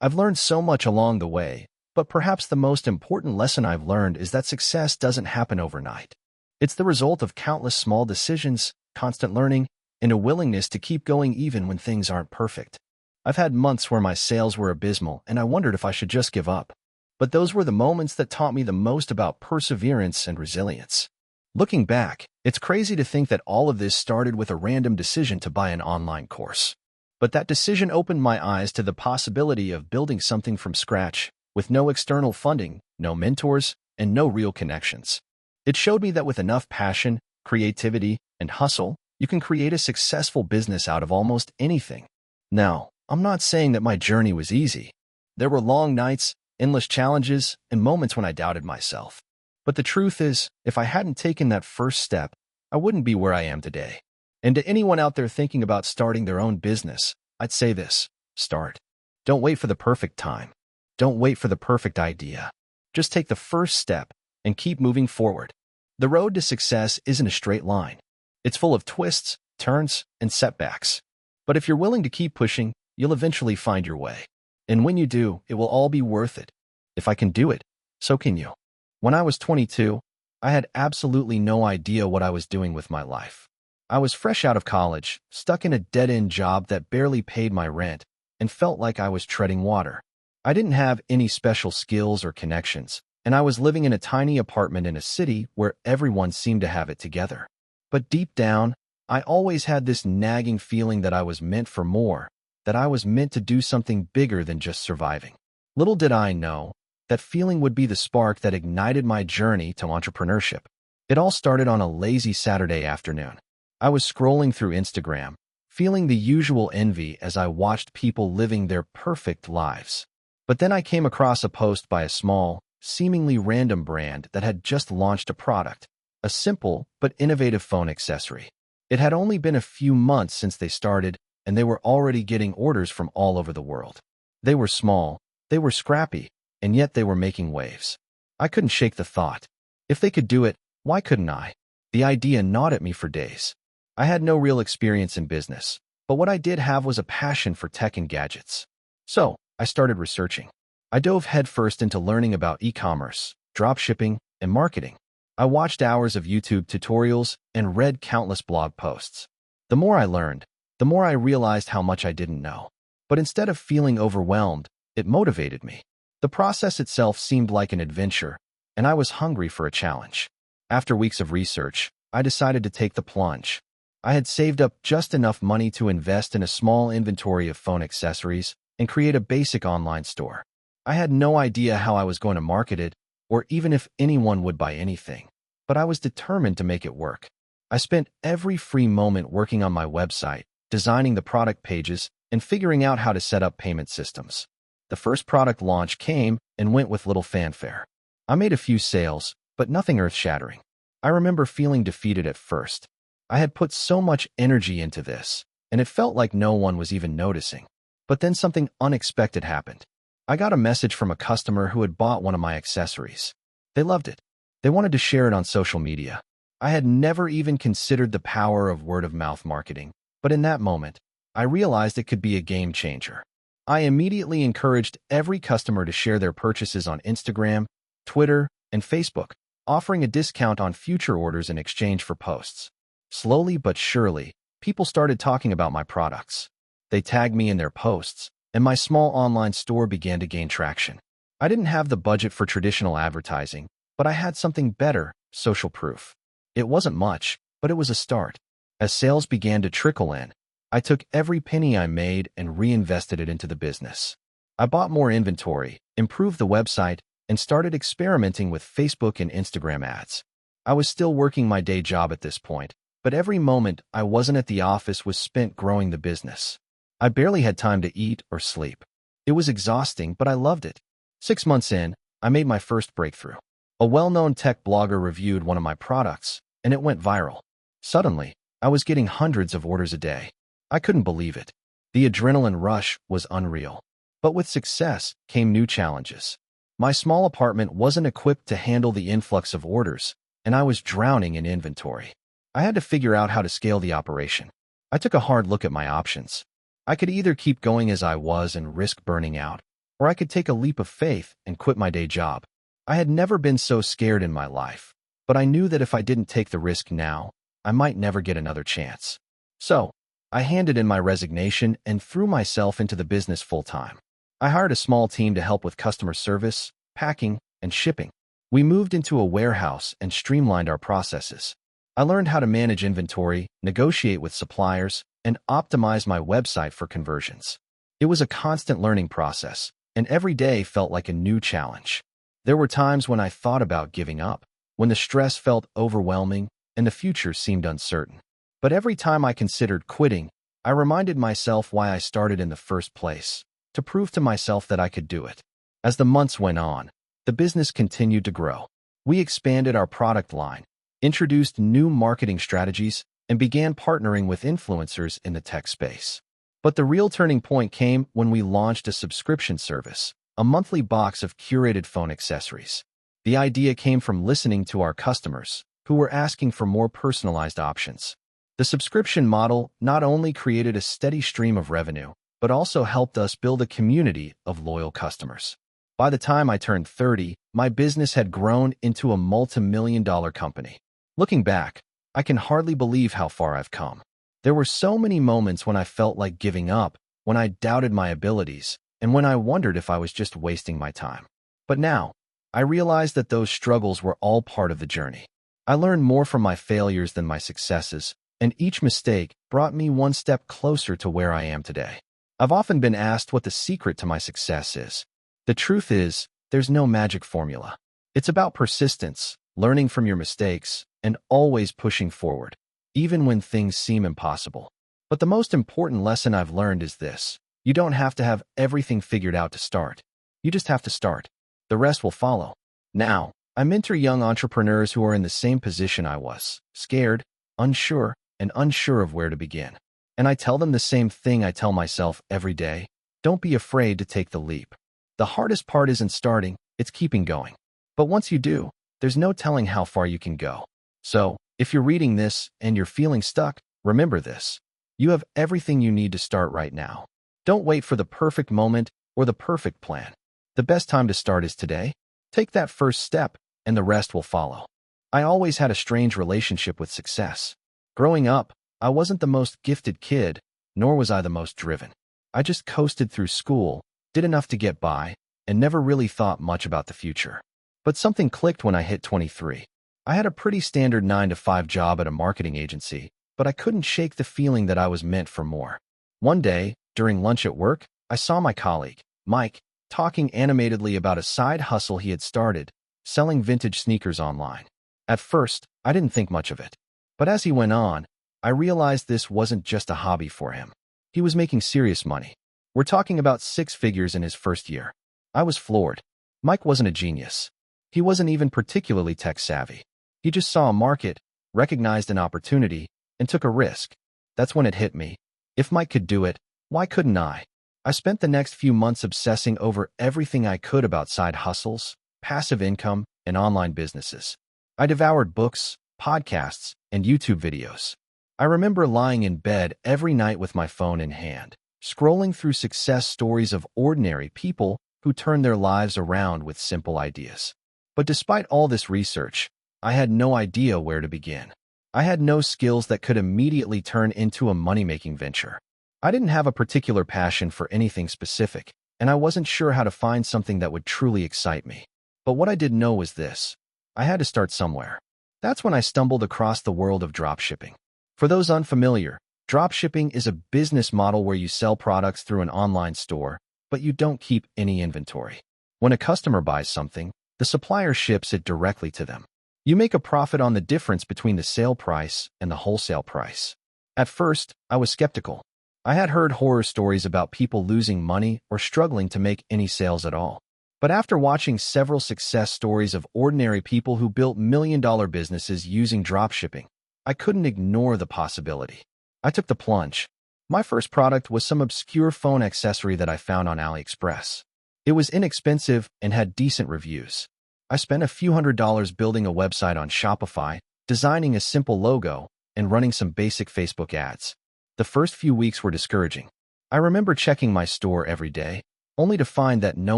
I've learned so much along the way, but perhaps the most important lesson I've learned is that success doesn't happen overnight. It's the result of countless small decisions, constant learning, and a willingness to keep going even when things aren't perfect. I've had months where my sales were abysmal and I wondered if I should just give up. But those were the moments that taught me the most about perseverance and resilience. Looking back, it's crazy to think that all of this started with a random decision to buy an online course. But that decision opened my eyes to the possibility of building something from scratch, with no external funding, no mentors, and no real connections. It showed me that with enough passion, creativity, and hustle, you can create a successful business out of almost anything. Now, I'm not saying that my journey was easy. There were long nights, endless challenges, and moments when I doubted myself. But the truth is, if I hadn't taken that first step, I wouldn't be where I am today. And to anyone out there thinking about starting their own business, I'd say this: start. Don't wait for the perfect time. Don't wait for the perfect idea. Just take the first step and keep moving forward. The road to success isn't a straight line. It's full of twists, turns, and setbacks. But if you're willing to keep pushing, you'll eventually find your way. And when you do, it will all be worth it. If I can do it, so can you. When I was 22, I had absolutely no idea what I was doing with my life. I was fresh out of college, stuck in a dead-end job that barely paid my rent, and felt like I was treading water. I didn't have any special skills or connections, and I was living in a tiny apartment in a city where everyone seemed to have it together. But deep down, I always had this nagging feeling that I was meant for more, that I was meant to do something bigger than just surviving. Little did I know, that feeling would be the spark that ignited my journey to entrepreneurship. It all started on a lazy Saturday afternoon. I was scrolling through Instagram, feeling the usual envy as I watched people living their perfect lives. But then I came across a post by a small, seemingly random brand that had just launched a product, a simple but innovative phone accessory. It had only been a few months since they started, and they were already getting orders from all over the world. They were small, they were scrappy, and yet they were making waves. I couldn't shake the thought. If they could do it, why couldn't I? The idea gnawed at me for days. I had no real experience in business, but what I did have was a passion for tech and gadgets. So, I started researching. I dove headfirst into learning about e-commerce, dropshipping, and marketing. I watched hours of YouTube tutorials and read countless blog posts. The more I learned, the more I realized how much I didn't know. But instead of feeling overwhelmed, it motivated me. The process itself seemed like an adventure, and I was hungry for a challenge. After weeks of research, I decided to take the plunge. I had saved up just enough money to invest in a small inventory of phone accessories and create a basic online store. I had no idea how I was going to market it, or even if anyone would buy anything, but I was determined to make it work. I spent every free moment working on my website, designing the product pages, and figuring out how to set up payment systems. The first product launch came and went with little fanfare. I made a few sales, but nothing earth-shattering. I remember feeling defeated at first. I had put so much energy into this, and it felt like no one was even noticing. But then something unexpected happened. I got a message from a customer who had bought one of my accessories. They loved it. They wanted to share it on social media. I had never even considered the power of word-of-mouth marketing, but in that moment, I realized it could be a game changer. I immediately encouraged every customer to share their purchases on Instagram, Twitter, and Facebook, offering a discount on future orders in exchange for posts. Slowly but surely, people started talking about my products. They tagged me in their posts, and my small online store began to gain traction. I didn't have the budget for traditional advertising, but I had something better: social proof. It wasn't much, but it was a start. As sales began to trickle in, I took every penny I made and reinvested it into the business. I bought more inventory, improved the website, and started experimenting with Facebook and Instagram ads. I was still working my day job at this point, but every moment I wasn't at the office was spent growing the business. I barely had time to eat or sleep. It was exhausting, but I loved it. 6 months in, I made my first breakthrough. A well-known tech blogger reviewed one of my products, and it went viral. Suddenly, I was getting hundreds of orders a day. I couldn't believe it. The adrenaline rush was unreal. But with success came new challenges. My small apartment wasn't equipped to handle the influx of orders, and I was drowning in inventory. I had to figure out how to scale the operation. I took a hard look at my options. I could either keep going as I was and risk burning out, or I could take a leap of faith and quit my day job. I had never been so scared in my life, but I knew that if I didn't take the risk now, I might never get another chance. So, I handed in my resignation and threw myself into the business full-time. I hired a small team to help with customer service, packing, and shipping. We moved into a warehouse and streamlined our processes. I learned how to manage inventory, negotiate with suppliers, and optimize my website for conversions. It was a constant learning process, and every day felt like a new challenge. There were times when I thought about giving up, when the stress felt overwhelming and the future seemed uncertain. But every time I considered quitting, I reminded myself why I started in the first place, to prove to myself that I could do it. As the months went on, the business continued to grow. We expanded our product line, introduced new marketing strategies, and began partnering with influencers in the tech space. But the real turning point came when we launched a subscription service, a monthly box of curated phone accessories. The idea came from listening to our customers, who were asking for more personalized options. The subscription model not only created a steady stream of revenue, but also helped us build a community of loyal customers. By the time I turned 30, my business had grown into a multi-million-dollar company. Looking back, I can hardly believe how far I've come. There were so many moments when I felt like giving up, when I doubted my abilities, and when I wondered if I was just wasting my time. But now, I realized that those struggles were all part of the journey. I learned more from my failures than my successes, and each mistake brought me one step closer to where I am today. I've often been asked what the secret to my success is. The truth is, there's no magic formula. It's about persistence, learning from your mistakes, and always pushing forward, even when things seem impossible. But the most important lesson I've learned is this: you don't have to have everything figured out to start. You just have to start. The rest will follow. Now, I mentor young entrepreneurs who are in the same position I was, scared, unsure, and unsure of where to begin. And I tell them the same thing I tell myself every day: don't be afraid to take the leap. The hardest part isn't starting, it's keeping going. But once you do, there's no telling how far you can go. So, if you're reading this and you're feeling stuck, remember this: you have everything you need to start right now. Don't wait for the perfect moment or the perfect plan. The best time to start is today. Take that first step, and the rest will follow. I always had a strange relationship with success. Growing up, I wasn't the most gifted kid, nor was I the most driven. I just coasted through school, did enough to get by, and never really thought much about the future. But something clicked when I hit 23. I had a pretty standard 9-to-5 job at a marketing agency, but I couldn't shake the feeling that I was meant for more. One day, during lunch at work, I saw my colleague, Mike, talking animatedly about a side hustle he had started, selling vintage sneakers online. At first, I didn't think much of it. But as he went on, I realized this wasn't just a hobby for him. He was making serious money. We're talking about 6 figures in his first year. I was floored. Mike wasn't a genius. He wasn't even particularly tech-savvy. He just saw a market, recognized an opportunity, and took a risk. That's when it hit me. If Mike could do it, why couldn't I? I spent the next few months obsessing over everything I could about side hustles, passive income, and online businesses. I devoured books, podcasts, and YouTube videos. I remember lying in bed every night with my phone in hand, scrolling through success stories of ordinary people who turned their lives around with simple ideas. But despite all this research, I had no idea where to begin. I had no skills that could immediately turn into a money-making venture. I didn't have a particular passion for anything specific, and I wasn't sure how to find something that would truly excite me. But what I did know was this: I had to start somewhere. That's when I stumbled across the world of dropshipping. For those unfamiliar, dropshipping is a business model where you sell products through an online store, but you don't keep any inventory. When a customer buys something, the supplier ships it directly to them. You make a profit on the difference between the sale price and the wholesale price. At first, I was skeptical. I had heard horror stories about people losing money or struggling to make any sales at all. But after watching several success stories of ordinary people who built million-dollar businesses using dropshipping, I couldn't ignore the possibility. I took the plunge. My first product was some obscure phone accessory that I found on AliExpress. It was inexpensive and had decent reviews. I spent a few $100s building a website on Shopify, designing a simple logo, and running some basic Facebook ads. The first few weeks were discouraging. I remember checking my store every day, only to find that no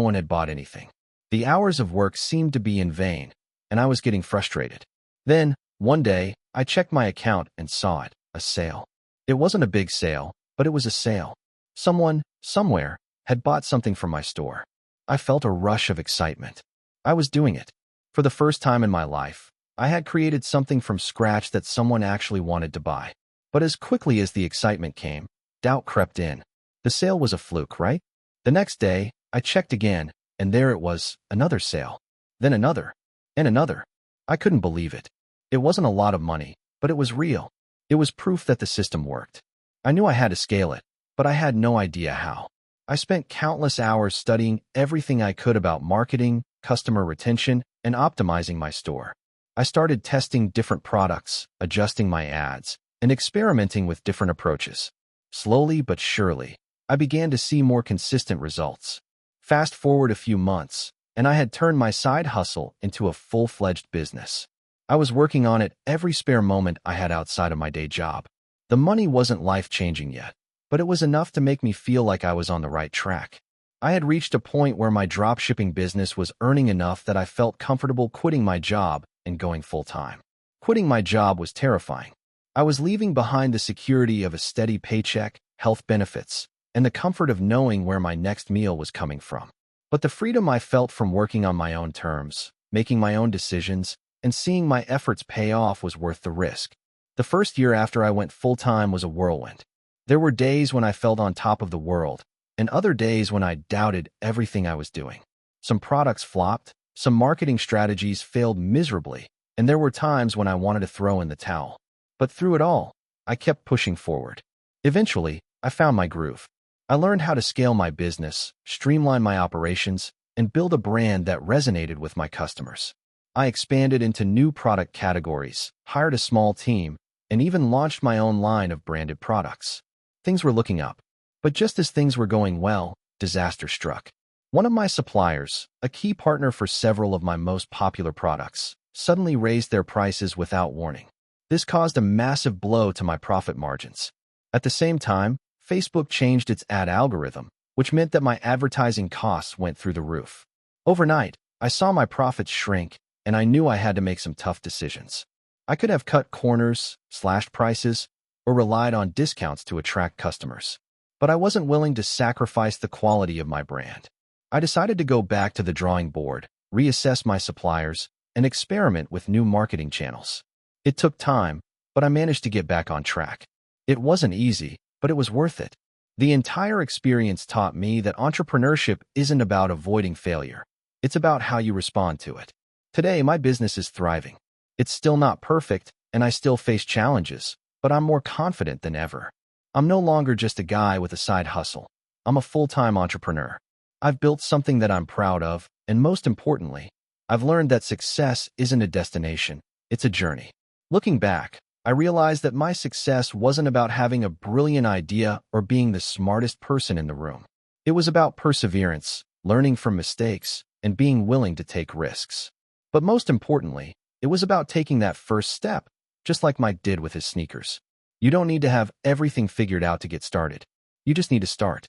one had bought anything. The hours of work seemed to be in vain, and I was getting frustrated. Then, one day, I checked my account and saw it, a sale. It wasn't a big sale, but it was a sale. Someone, somewhere, had bought something from my store. I felt a rush of excitement. I was doing it. For the first time in my life, I had created something from scratch that someone actually wanted to buy. But as quickly as the excitement came, doubt crept in. The sale was a fluke, right? The next day, I checked again, and there it was, another sale. Then another, and another. I couldn't believe it. It wasn't a lot of money, but it was real. It was proof that the system worked. I knew I had to scale it, but I had no idea how. I spent countless hours studying everything I could about marketing, customer retention, and optimizing my store. I started testing different products, adjusting my ads, and experimenting with different approaches. Slowly but surely, I began to see more consistent results. Fast forward a few months, and I had turned my side hustle into a full-fledged business. I was working on it every spare moment I had outside of my day job. The money wasn't life-changing yet, but it was enough to make me feel like I was on the right track. I had reached a point where my dropshipping business was earning enough that I felt comfortable quitting my job and going full-time. Quitting my job was terrifying. I was leaving behind the security of a steady paycheck, health benefits, and the comfort of knowing where my next meal was coming from. But the freedom I felt from working on my own terms, making my own decisions, and seeing my efforts pay off was worth the risk. The first year after I went full-time was a whirlwind. There were days when I felt on top of the world, and other days when I doubted everything I was doing. Some products flopped, some marketing strategies failed miserably, and there were times when I wanted to throw in the towel. But through it all, I kept pushing forward. Eventually, I found my groove. I learned how to scale my business, streamline my operations, and build a brand that resonated with my customers. I expanded into new product categories, hired a small team, and even launched my own line of branded products. Things were looking up. But just as things were going well, disaster struck. One of my suppliers, a key partner for several of my most popular products, suddenly raised their prices without warning. This caused a massive blow to my profit margins. At the same time, Facebook changed its ad algorithm, which meant that my advertising costs went through the roof. Overnight, I saw my profits shrink, and I knew I had to make some tough decisions. I could have cut corners, slashed prices, or relied on discounts to attract customers. But I wasn't willing to sacrifice the quality of my brand. I decided to go back to the drawing board, reassess my suppliers, and experiment with new marketing channels. It took time, but I managed to get back on track. It wasn't easy, but it was worth it. The entire experience taught me that entrepreneurship isn't about avoiding failure. It's about how you respond to it. Today, my business is thriving. It's still not perfect, and I still face challenges, but I'm more confident than ever. I'm no longer just a guy with a side hustle. I'm a full-time entrepreneur. I've built something that I'm proud of, and most importantly, I've learned that success isn't a destination, it's a journey. Looking back, I realized that my success wasn't about having a brilliant idea or being the smartest person in the room. It was about perseverance, learning from mistakes, and being willing to take risks. But most importantly, it was about taking that first step, just like Mike did with his sneakers. You don't need to have everything figured out to get started. You just need to start.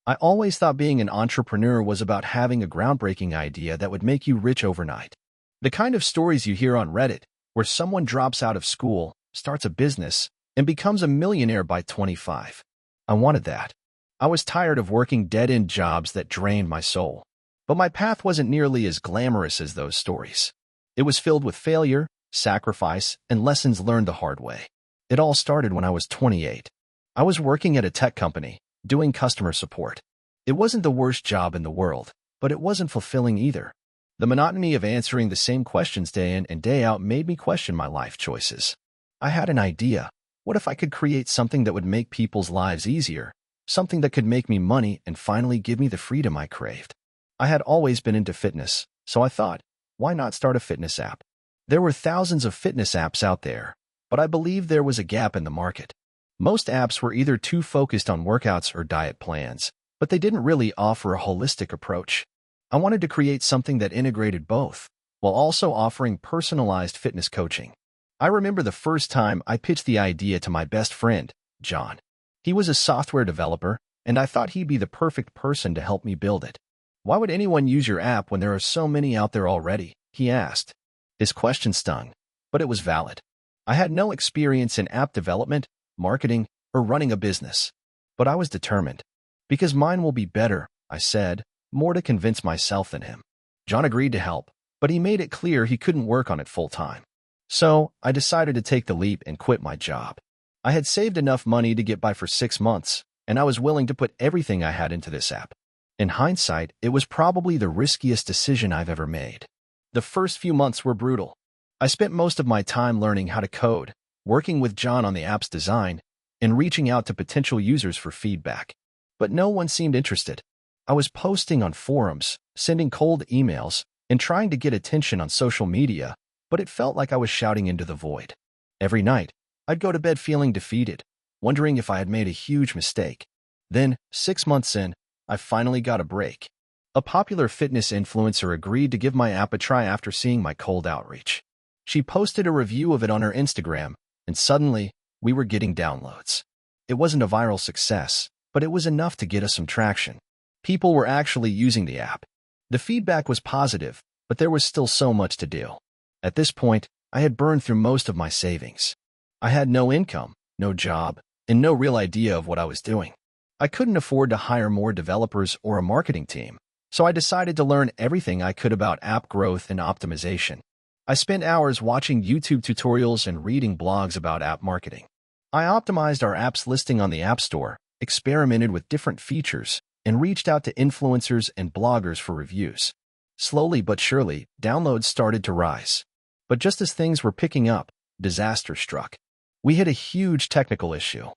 I always thought being an entrepreneur was about having a groundbreaking idea that would make you rich overnight. The kind of stories you hear on Reddit, where someone drops out of school, starts a business, and becomes a millionaire by 25. I wanted that. I was tired of working dead-end jobs that drained my soul. But my path wasn't nearly as glamorous as those stories. It was filled with failure, sacrifice, and lessons learned the hard way. It all started when I was 28. I was working at a tech company, doing customer support. It wasn't the worst job in the world, but it wasn't fulfilling either. The monotony of answering the same questions day in and day out made me question my life choices. I had an idea. What if I could create something that would make people's lives easier? Something that could make me money and finally give me the freedom I craved. I had always been into fitness, so I thought, why not start a fitness app? There were thousands of fitness apps out there, but I believed there was a gap in the market. Most apps were either too focused on workouts or diet plans, but they didn't really offer a holistic approach. I wanted to create something that integrated both, while also offering personalized fitness coaching. I remember the first time I pitched the idea to my best friend, John. He was a software developer, and I thought he'd be the perfect person to help me build it. Why would anyone use your app when there are so many out there already? He asked. His question stung, but it was valid. I had no experience in app development, marketing, or running a business. But I was determined. Because mine will be better, I said, more to convince myself than him. John agreed to help, but he made it clear he couldn't work on it full-time. So, I decided to take the leap and quit my job. I had saved enough money to get by for 6 months, and I was willing to put everything I had into this app. In hindsight, it was probably the riskiest decision I've ever made. The first few months were brutal. I spent most of my time learning how to code, working with John on the app's design, and reaching out to potential users for feedback. But no one seemed interested. I was posting on forums, sending cold emails, and trying to get attention on social media, but it felt like I was shouting into the void. Every night, I'd go to bed feeling defeated, wondering if I had made a huge mistake. Then, 6 months in, I finally got a break. A popular fitness influencer agreed to give my app a try after seeing my cold outreach. She posted a review of it on her Instagram, and suddenly, we were getting downloads. It wasn't a viral success, but it was enough to get us some traction. People were actually using the app. The feedback was positive, but there was still so much to do. At this point, I had burned through most of my savings. I had no income, no job, and no real idea of what I was doing. I couldn't afford to hire more developers or a marketing team, so I decided to learn everything I could about app growth and optimization. I spent hours watching YouTube tutorials and reading blogs about app marketing. I optimized our app's listing on the App Store, experimented with different features, and reached out to influencers and bloggers for reviews. Slowly but surely, downloads started to rise. But just as things were picking up, disaster struck. We hit a huge technical issue.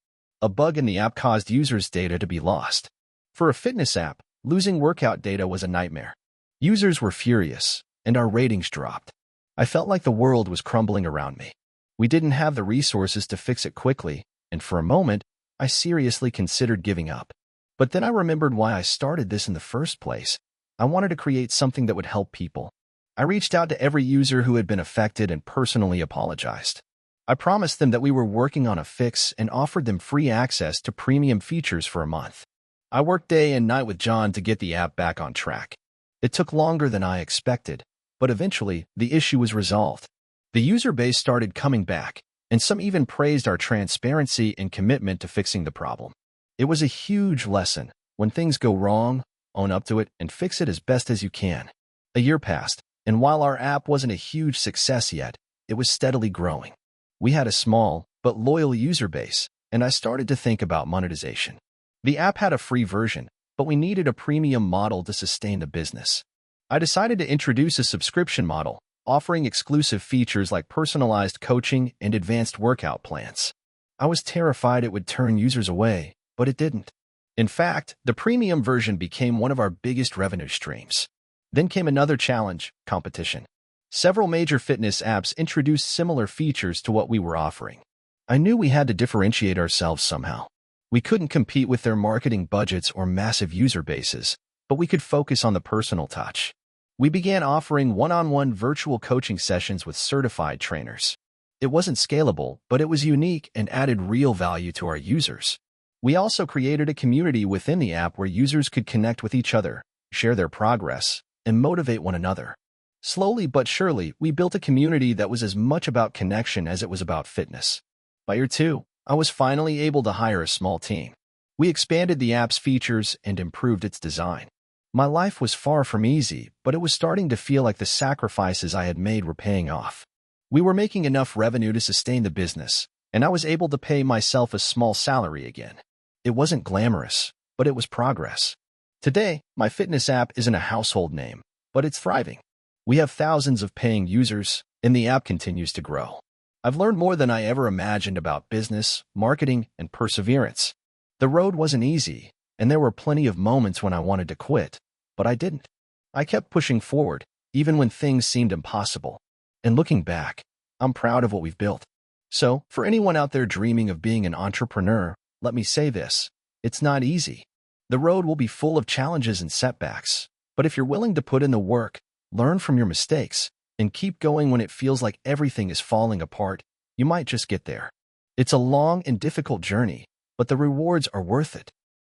A bug in the app caused users' data to be lost. For a fitness app, losing workout data was a nightmare. Users were furious, and our ratings dropped. I felt like the world was crumbling around me. We didn't have the resources to fix it quickly, and for a moment, I seriously considered giving up. But then I remembered why I started this in the first place. I wanted to create something that would help people. I reached out to every user who had been affected and personally apologized. I promised them that we were working on a fix and offered them free access to premium features for a month. I worked day and night with John to get the app back on track. It took longer than I expected, but eventually the issue was resolved. The user base started coming back, and some even praised our transparency and commitment to fixing the problem. It was a huge lesson. When things go wrong, own up to it, and fix it as best as you can. A year passed, and while our app wasn't a huge success yet, it was steadily growing. We had a small but loyal user base, and I started to think about monetization. The app had a free version, but we needed a premium model to sustain the business. I decided to introduce a subscription model, offering exclusive features like personalized coaching and advanced workout plans. I was terrified it would turn users away, but it didn't. In fact, the premium version became one of our biggest revenue streams. Then came another challenge: competition. Several major fitness apps introduced similar features to what we were offering. I knew we had to differentiate ourselves somehow. We couldn't compete with their marketing budgets or massive user bases, but we could focus on the personal touch. We began offering one-on-one virtual coaching sessions with certified trainers. It wasn't scalable, but it was unique and added real value to our users. We also created a community within the app where users could connect with each other, share their progress, and motivate one another. Slowly but surely, we built a community that was as much about connection as it was about fitness. By year 2, I was finally able to hire a small team. We expanded the app's features and improved its design. My life was far from easy, but it was starting to feel like the sacrifices I had made were paying off. We were making enough revenue to sustain the business, and I was able to pay myself a small salary again. It wasn't glamorous, but it was progress. Today, my fitness app isn't a household name, but it's thriving. We have thousands of paying users, and the app continues to grow. I've learned more than I ever imagined about business, marketing, and perseverance. The road wasn't easy, and there were plenty of moments when I wanted to quit, but I didn't. I kept pushing forward, even when things seemed impossible. And looking back, I'm proud of what we've built. So, for anyone out there dreaming of being an entrepreneur, let me say this: it's not easy. The road will be full of challenges and setbacks, but if you're willing to put in the work, learn from your mistakes, and keep going when it feels like everything is falling apart, you might just get there. It's a long and difficult journey, but the rewards are worth it.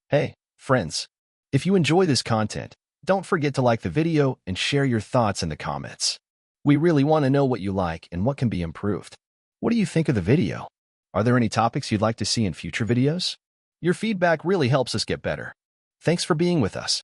Hey, friends, if you enjoy this content, don't forget to like the video and share your thoughts in the comments. We really want to know what you like and what can be improved. What do you think of the video? Are there any topics you'd like to see in future videos? Your feedback really helps us get better. Thanks for being with us.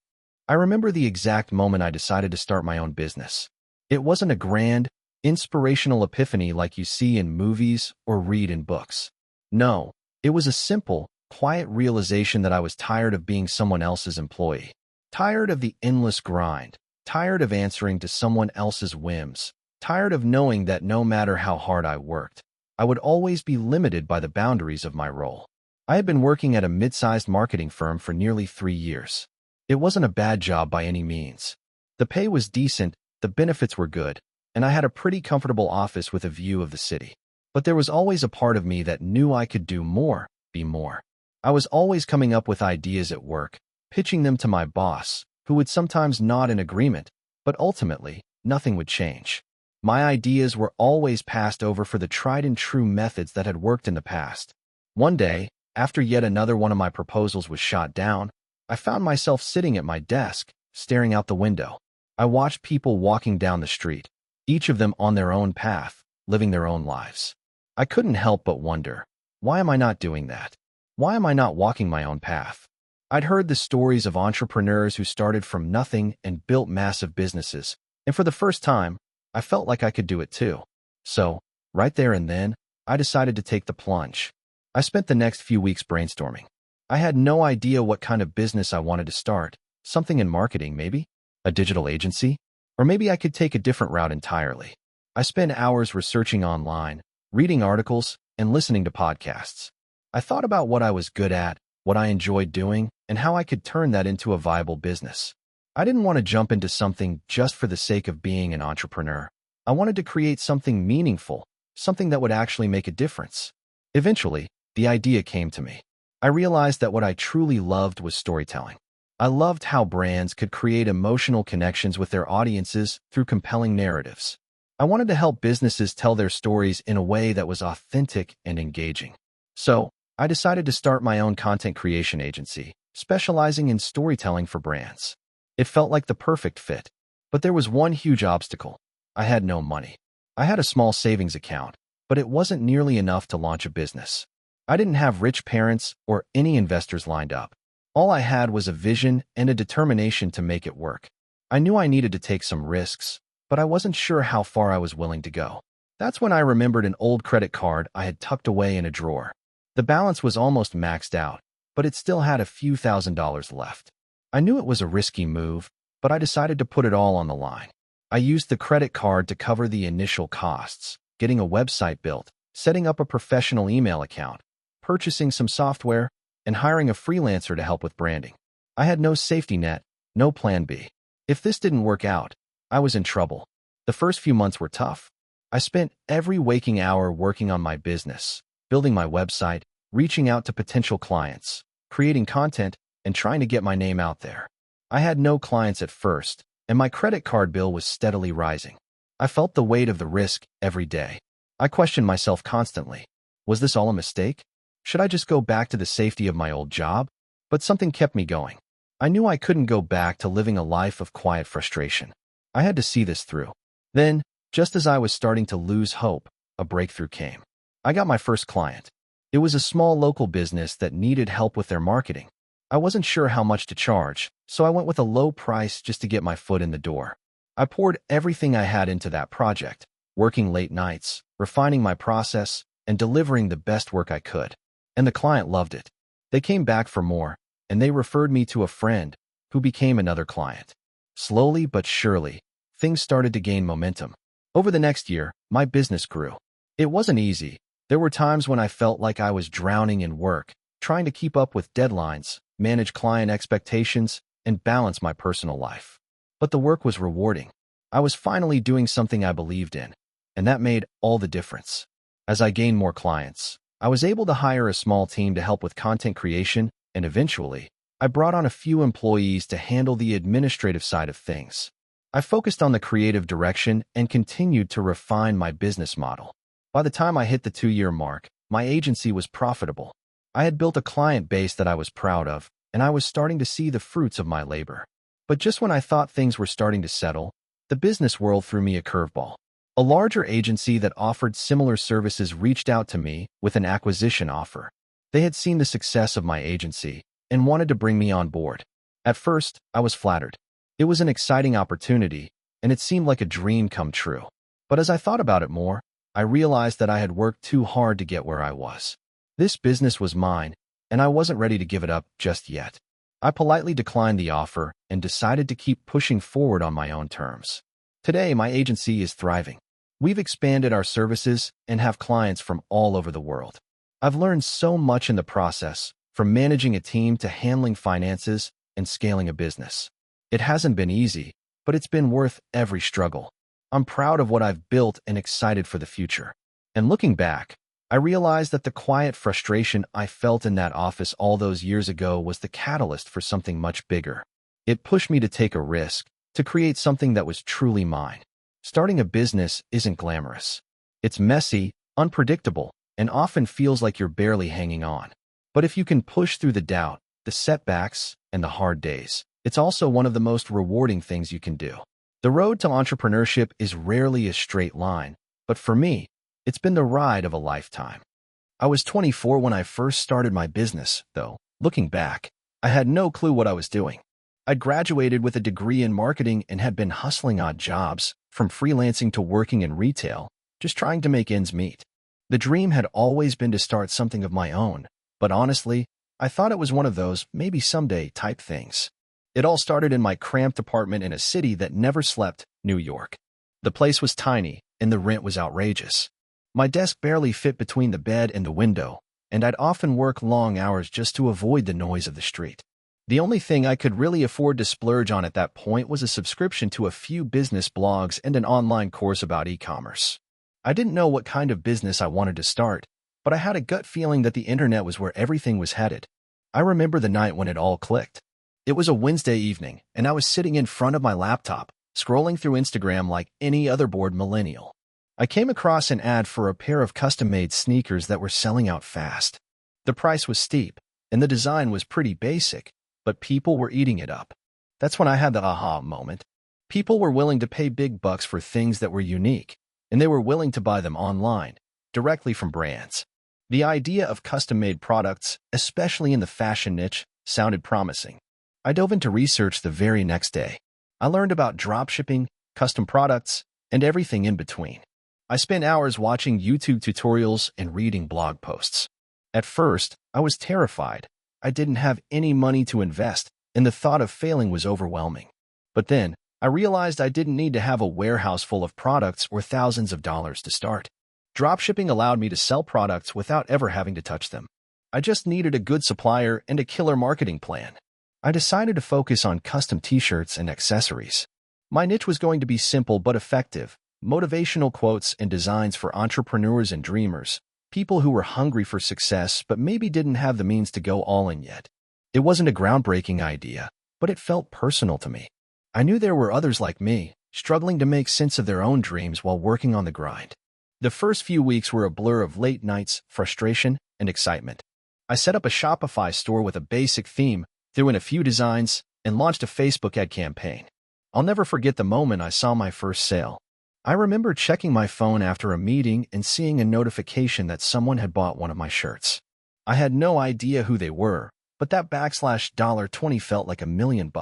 I remember the exact moment I decided to start my own business. It wasn't a grand, inspirational epiphany like you see in movies or read in books. No, it was a simple, quiet realization that I was tired of being someone else's employee. Tired of the endless grind. Tired of answering to someone else's whims. Tired of knowing that no matter how hard I worked, I would always be limited by the boundaries of my role. I had been working at a mid-sized marketing firm for nearly 3 years. It wasn't a bad job by any means. The pay was decent, the benefits were good, and I had a pretty comfortable office with a view of the city. But there was always a part of me that knew I could do more, be more. I was always coming up with ideas at work, pitching them to my boss, who would sometimes nod in agreement, but ultimately, nothing would change. My ideas were always passed over for the tried-and-true methods that had worked in the past. One day, after yet another one of my proposals was shot down, I found myself sitting at my desk, staring out the window. I watched people walking down the street, each of them on their own path, living their own lives. I couldn't help but wonder, why am I not doing that? Why am I not walking my own path? I'd heard the stories of entrepreneurs who started from nothing and built massive businesses, and for the first time, I felt like I could do it too. So, right there and then, I decided to take the plunge. I spent the next few weeks brainstorming. I had no idea what kind of business I wanted to start. Something in marketing, maybe? A digital agency? Or maybe I could take a different route entirely. I spent hours researching online, reading articles, and listening to podcasts. I thought about what I was good at, what I enjoyed doing, and how I could turn that into a viable business. I didn't want to jump into something just for the sake of being an entrepreneur. I wanted to create something meaningful, something that would actually make a difference. Eventually, the idea came to me. I realized that what I truly loved was storytelling. I loved how brands could create emotional connections with their audiences through compelling narratives. I wanted to help businesses tell their stories in a way that was authentic and engaging. So, I decided to start my own content creation agency, specializing in storytelling for brands. It felt like the perfect fit, but there was one huge obstacle. I had no money. I had a small savings account, but it wasn't nearly enough to launch a business. I didn't have rich parents or any investors lined up. All I had was a vision and a determination to make it work. I knew I needed to take some risks, but I wasn't sure how far I was willing to go. That's when I remembered an old credit card I had tucked away in a drawer. The balance was almost maxed out, but it still had a few $1,000s left. I knew it was a risky move, but I decided to put it all on the line. I used the credit card to cover the initial costs, getting a website built, setting up a professional email account, purchasing some software, and hiring a freelancer to help with branding. I had no safety net, no plan B. If this didn't work out, I was in trouble. The first few months were tough. I spent every waking hour working on my business, building my website, reaching out to potential clients, creating content, and trying to get my name out there. I had no clients at first, and my credit card bill was steadily rising. I felt the weight of the risk every day. I questioned myself constantly. Was this all a mistake? Should I just go back to the safety of my old job? But something kept me going. I knew I couldn't go back to living a life of quiet frustration. I had to see this through. Then, just as I was starting to lose hope, a breakthrough came. I got my first client. It was a small local business that needed help with their marketing. I wasn't sure how much to charge, so I went with a low price just to get my foot in the door. I poured everything I had into that project, working late nights, refining my process, and delivering the best work I could. And the client loved it. They came back for more, and they referred me to a friend who became another client. Slowly but surely, things started to gain momentum. Over the next year, my business grew. It wasn't easy. There were times when I felt like I was drowning in work, trying to keep up with deadlines, manage client expectations, and balance my personal life. But the work was rewarding. I was finally doing something I believed in, and that made all the difference. As I gained more clients, I was able to hire a small team to help with content creation, and eventually, I brought on a few employees to handle the administrative side of things. I focused on the creative direction and continued to refine my business model. By the time I hit the 2-year mark, my agency was profitable. I had built a client base that I was proud of, and I was starting to see the fruits of my labor. But just when I thought things were starting to settle, the business world threw me a curveball. A larger agency that offered similar services reached out to me with an acquisition offer. They had seen the success of my agency and wanted to bring me on board. At first, I was flattered. It was an exciting opportunity, and it seemed like a dream come true. But as I thought about it more, I realized that I had worked too hard to get where I was. This business was mine, and I wasn't ready to give it up just yet. I politely declined the offer and decided to keep pushing forward on my own terms. Today, my agency is thriving. We've expanded our services and have clients from all over the world. I've learned so much in the process, from managing a team to handling finances and scaling a business. It hasn't been easy, but it's been worth every struggle. I'm proud of what I've built and excited for the future. And looking back, I realized that the quiet frustration I felt in that office all those years ago was the catalyst for something much bigger. It pushed me to take a risk, to create something that was truly mine. Starting a business isn't glamorous. It's messy, unpredictable, and often feels like you're barely hanging on. But if you can push through the doubt, the setbacks, and the hard days, it's also one of the most rewarding things you can do. The road to entrepreneurship is rarely a straight line, but for me, it's been the ride of a lifetime. I was 24 when I first started my business, though, looking back, I had no clue what I was doing. I'd graduated with a degree in marketing and had been hustling odd jobs, from freelancing to working in retail, just trying to make ends meet. The dream had always been to start something of my own, but honestly, I thought it was one of those maybe someday type things. It all started in my cramped apartment in a city that never slept, New York. The place was tiny, and the rent was outrageous. My desk barely fit between the bed and the window, and I'd often work long hours just to avoid the noise of the street. The only thing I could really afford to splurge on at that point was a subscription to a few business blogs and an online course about e-commerce. I didn't know what kind of business I wanted to start, but I had a gut feeling that the internet was where everything was headed. I remember the night when it all clicked. It was a Wednesday evening, and I was sitting in front of my laptop, scrolling through Instagram like any other bored millennial. I came across an ad for a pair of custom-made sneakers that were selling out fast. The price was steep, and the design was pretty basic, but people were eating it up. That's when I had the aha moment. People were willing to pay big bucks for things that were unique, and they were willing to buy them online, directly from brands. The idea of custom-made products, especially in the fashion niche, sounded promising. I dove into research the very next day. I learned about dropshipping, custom products, and everything in between. I spent hours watching YouTube tutorials and reading blog posts. At first, I was terrified. I didn't have any money to invest, and the thought of failing was overwhelming. But then, I realized I didn't need to have a warehouse full of products or thousands of dollars to start. Dropshipping allowed me to sell products without ever having to touch them. I just needed a good supplier and a killer marketing plan. I decided to focus on custom t-shirts and accessories. My niche was going to be simple but effective, motivational quotes and designs for entrepreneurs and dreamers, people who were hungry for success but maybe didn't have the means to go all in yet. It wasn't a groundbreaking idea, but it felt personal to me. I knew there were others like me, struggling to make sense of their own dreams while working on the grind. The first few weeks were a blur of late nights, frustration, and excitement. I set up a Shopify store with a basic theme, threw in a few designs, and launched a Facebook ad campaign. I'll never forget the moment I saw my first sale. I remember checking my phone after a meeting and seeing a notification that someone had bought one of my shirts. I had no idea who they were, but that $20 felt like $1 million.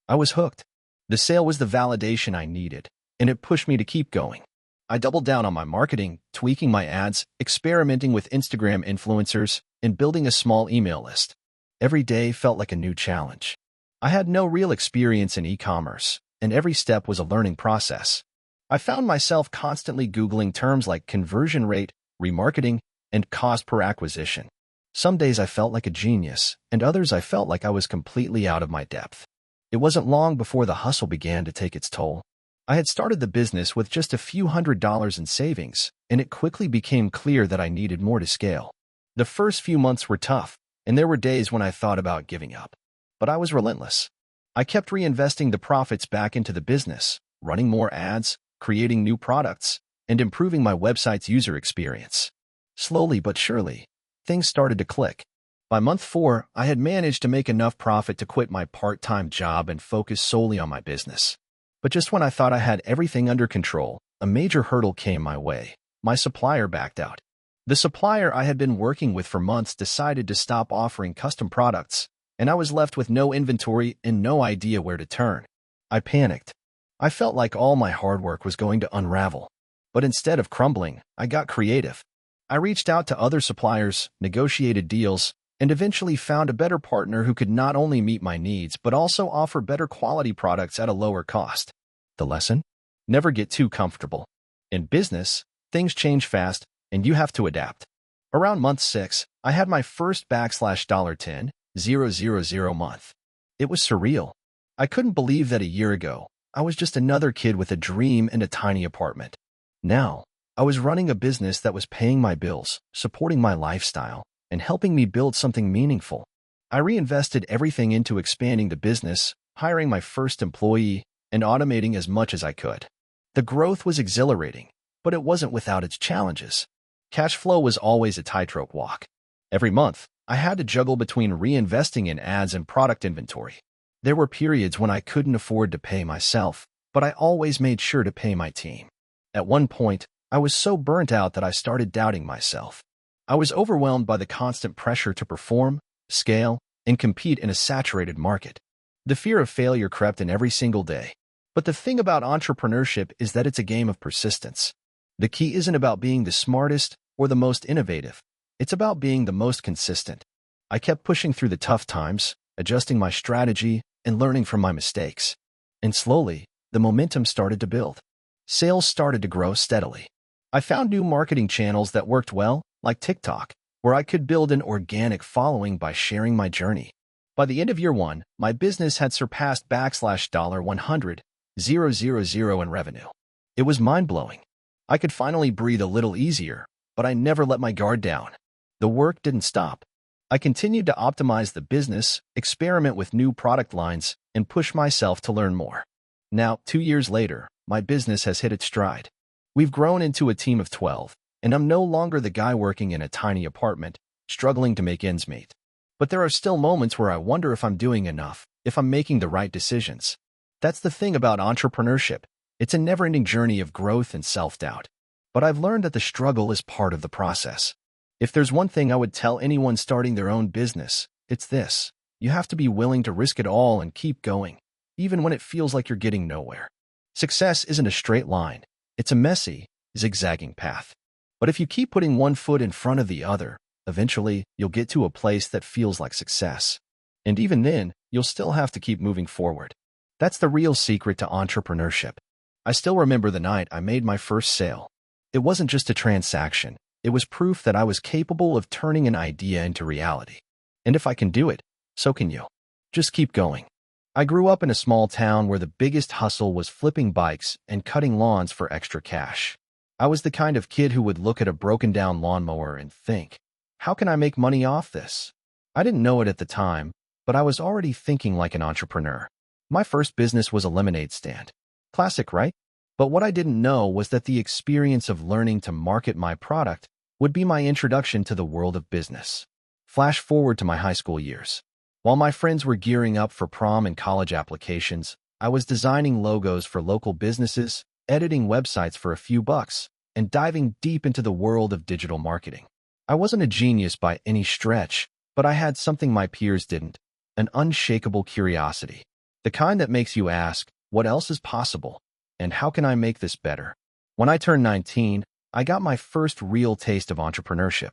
I was hooked. The sale was the validation I needed, and it pushed me to keep going. I doubled down on my marketing, tweaking my ads, experimenting with Instagram influencers, and building a small email list. Every day felt like a new challenge. I had no real experience in e-commerce, and every step was a learning process. I found myself constantly Googling terms like conversion rate, remarketing, and cost per acquisition. Some days I felt like a genius, and others I felt like I was completely out of my depth. It wasn't long before the hustle began to take its toll. I had started the business with just a few $100s in savings, and it quickly became clear that I needed more to scale. The first few months were tough, and there were days when I thought about giving up. But I was relentless. I kept reinvesting the profits back into the business, running more ads, creating new products, and improving my website's user experience. Slowly but surely, things started to click. By month 4, I had managed to make enough profit to quit my part-time job and focus solely on my business. But just when I thought I had everything under control, a major hurdle came my way. My supplier backed out. The supplier I had been working with for months decided to stop offering custom products, and I was left with no inventory and no idea where to turn. I panicked. I felt like all my hard work was going to unravel. But instead of crumbling, I got creative. I reached out to other suppliers, negotiated deals, and eventually found a better partner who could not only meet my needs but also offer better quality products at a lower cost. The lesson? Never get too comfortable. In business, things change fast, and you have to adapt. Around month 6, I had my first $10,000 month. It was surreal. I couldn't believe that a year ago, I was just another kid with a dream and a tiny apartment. Now, I was running a business that was paying my bills, supporting my lifestyle, and helping me build something meaningful. I reinvested everything into expanding the business, hiring my first employee, and automating as much as I could. The growth was exhilarating, but it wasn't without its challenges. Cash flow was always a tightrope walk. Every month, I had to juggle between reinvesting in ads and product inventory. There were periods when I couldn't afford to pay myself, but I always made sure to pay my team. At one point, I was so burnt out that I started doubting myself. I was overwhelmed by the constant pressure to perform, scale, and compete in a saturated market. The fear of failure crept in every single day. But the thing about entrepreneurship is that it's a game of persistence. The key isn't about being the smartest or the most innovative. It's about being the most consistent. I kept pushing through the tough times, adjusting my strategy, and learning from my mistakes. And slowly, the momentum started to build. Sales started to grow steadily. I found new marketing channels that worked well, like TikTok, where I could build an organic following by sharing my journey. By the end of year 1, my business had surpassed $100,000 in revenue. It was mind-blowing. I could finally breathe a little easier, but I never let my guard down. The work didn't stop. I continued to optimize the business, experiment with new product lines, and push myself to learn more. Now, 2 years later, my business has hit its stride. We've grown into a team of 12, and I'm no longer the guy working in a tiny apartment, struggling to make ends meet. But there are still moments where I wonder if I'm doing enough, if I'm making the right decisions. That's the thing about entrepreneurship. It's a never-ending journey of growth and self-doubt. But I've learned that the struggle is part of the process. If there's one thing I would tell anyone starting their own business, it's this. You have to be willing to risk it all and keep going, even when it feels like you're getting nowhere. Success isn't a straight line. It's a messy, zigzagging path. But if you keep putting one foot in front of the other, eventually you'll get to a place that feels like success. And even then, you'll still have to keep moving forward. That's the real secret to entrepreneurship. I still remember the night I made my first sale. It wasn't just a transaction. It was proof that I was capable of turning an idea into reality. And if I can do it, so can you. Just keep going. I grew up in a small town where the biggest hustle was flipping bikes and cutting lawns for extra cash. I was the kind of kid who would look at a broken-down lawnmower and think, how can I make money off this? I didn't know it at the time, but I was already thinking like an entrepreneur. My first business was a lemonade stand. Classic, right? But what I didn't know was that the experience of learning to market my product would be my introduction to the world of business. Flash forward to my high school years. While my friends were gearing up for prom and college applications, I was designing logos for local businesses, editing websites for a few bucks, and diving deep into the world of digital marketing. I wasn't a genius by any stretch, but I had something my peers didn't, an unshakable curiosity. The kind that makes you ask, what else is possible? And how can I make this better? When I turned 19, I got my first real taste of entrepreneurship.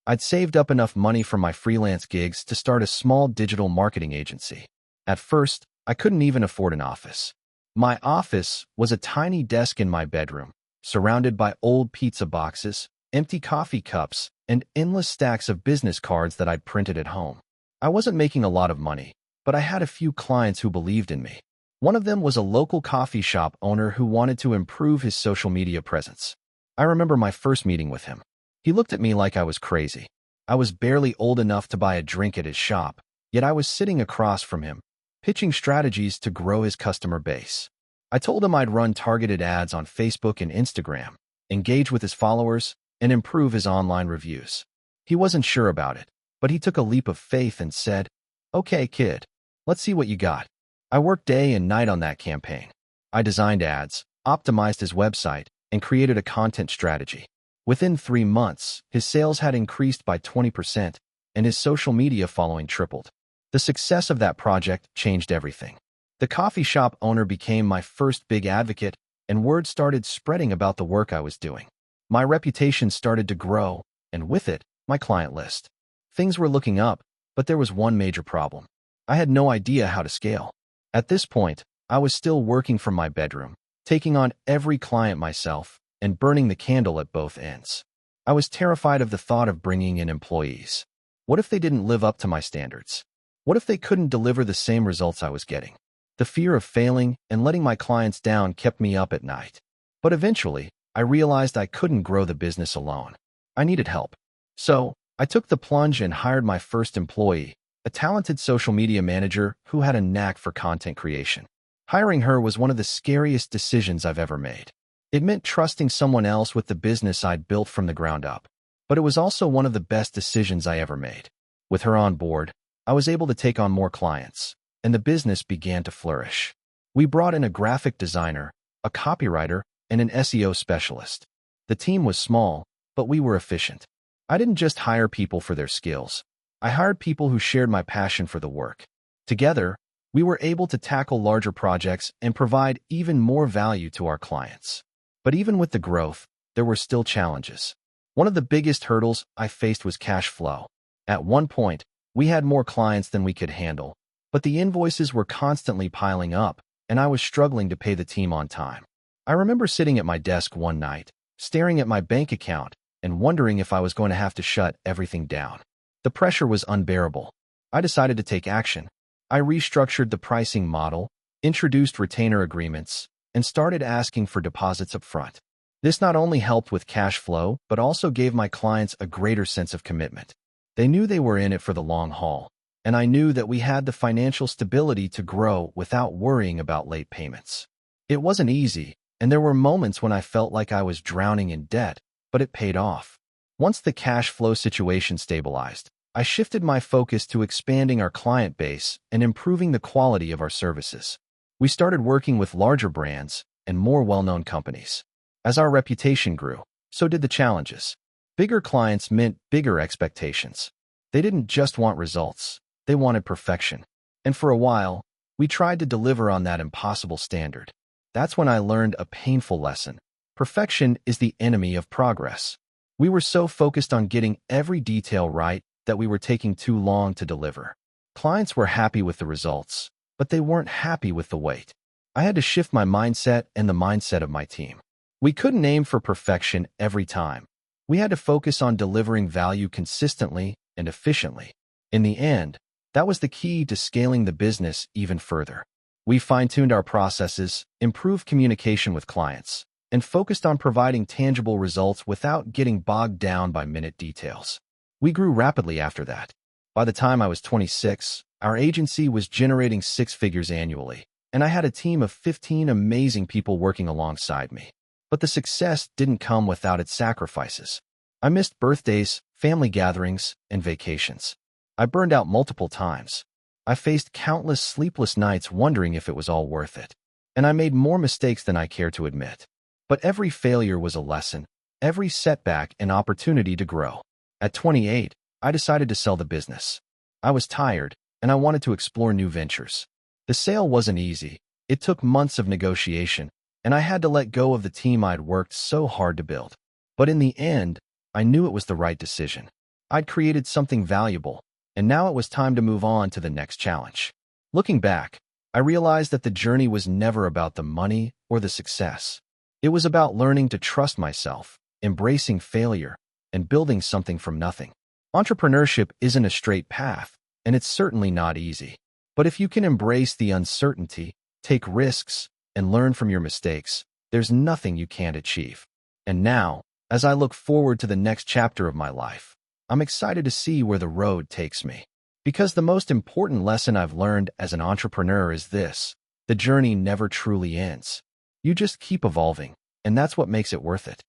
I'd saved up enough money from my freelance gigs to start a small digital marketing agency. At first, I couldn't even afford an office. My office was a tiny desk in my bedroom, surrounded by old pizza boxes, empty coffee cups, and endless stacks of business cards that I'd printed at home. I wasn't making a lot of money, but I had a few clients who believed in me. One of them was a local coffee shop owner who wanted to improve his social media presence. I remember my first meeting with him. He looked at me like I was crazy. I was barely old enough to buy a drink at his shop, yet I was sitting across from him, pitching strategies to grow his customer base. I told him I'd run targeted ads on Facebook and Instagram, engage with his followers, and improve his online reviews. He wasn't sure about it, but he took a leap of faith and said, "Okay, kid, let's see what you got." I worked day and night on that campaign. I designed ads, optimized his website, and created a content strategy. Within 3 months, his sales had increased by 20%, and his social media following tripled. The success of that project changed everything. The coffee shop owner became my first big advocate, and word started spreading about the work I was doing. My reputation started to grow, and with it, my client list. Things were looking up, but there was one major problem. I had no idea how to scale. At this point, I was still working from my bedroom, taking on every client myself, and burning the candle at both ends. I was terrified of the thought of bringing in employees. What if they didn't live up to my standards? What if they couldn't deliver the same results I was getting? The fear of failing and letting my clients down kept me up at night. But eventually, I realized I couldn't grow the business alone. I needed help. So, I took the plunge and hired my first employee, a talented social media manager who had a knack for content creation. Hiring her was one of the scariest decisions I've ever made. It meant trusting someone else with the business I'd built from the ground up. But it was also one of the best decisions I ever made. With her on board, I was able to take on more clients, and the business began to flourish. We brought in a graphic designer, a copywriter, and an SEO specialist. The team was small, but we were efficient. I didn't just hire people for their skills. I hired people who shared my passion for the work. Together, we were able to tackle larger projects and provide even more value to our clients. But even with the growth, there were still challenges. One of the biggest hurdles I faced was cash flow. At one point, we had more clients than we could handle, but the invoices were constantly piling up, and I was struggling to pay the team on time. I remember sitting at my desk one night, staring at my bank account, and wondering if I was going to have to shut everything down. The pressure was unbearable. I decided to take action. I restructured the pricing model, introduced retainer agreements, and started asking for deposits up front. This not only helped with cash flow, but also gave my clients a greater sense of commitment. They knew they were in it for the long haul, and I knew that we had the financial stability to grow without worrying about late payments. It wasn't easy, and there were moments when I felt like I was drowning in debt, but it paid off. Once the cash flow situation stabilized, I shifted my focus to expanding our client base and improving the quality of our services. We started working with larger brands and more well-known companies. As our reputation grew, so did the challenges. Bigger clients meant bigger expectations. They didn't just want results. They wanted perfection. And for a while, we tried to deliver on that impossible standard. That's when I learned a painful lesson. Perfection is the enemy of progress. We were so focused on getting every detail right that we were taking too long to deliver. Clients were happy with the results, but they weren't happy with the wait. I had to shift my mindset and the mindset of my team. We couldn't aim for perfection every time. We had to focus on delivering value consistently and efficiently. In the end, that was the key to scaling the business even further. We fine-tuned our processes, improved communication with clients, and focused on providing tangible results without getting bogged down by minute details. We grew rapidly after that. By the time I was 26, our agency was generating 6 figures annually, and I had a team of 15 amazing people working alongside me. But the success didn't come without its sacrifices. I missed birthdays, family gatherings, and vacations. I burned out multiple times. I faced countless sleepless nights wondering if it was all worth it. And I made more mistakes than I care to admit. But every failure was a lesson, every setback an opportunity to grow. At 28, I decided to sell the business. I was tired, and I wanted to explore new ventures. The sale wasn't easy. It took months of negotiation, and I had to let go of the team I'd worked so hard to build. But in the end, I knew it was the right decision. I'd created something valuable, and now it was time to move on to the next challenge. Looking back, I realized that the journey was never about the money or the success. It was about learning to trust myself, embracing failure, and building something from nothing. Entrepreneurship isn't a straight path, and it's certainly not easy. But if you can embrace the uncertainty, take risks, and learn from your mistakes, there's nothing you can't achieve. And now, as I look forward to the next chapter of my life, I'm excited to see where the road takes me. Because the most important lesson I've learned as an entrepreneur is this: the journey never truly ends. You just keep evolving, and that's what makes it worth it.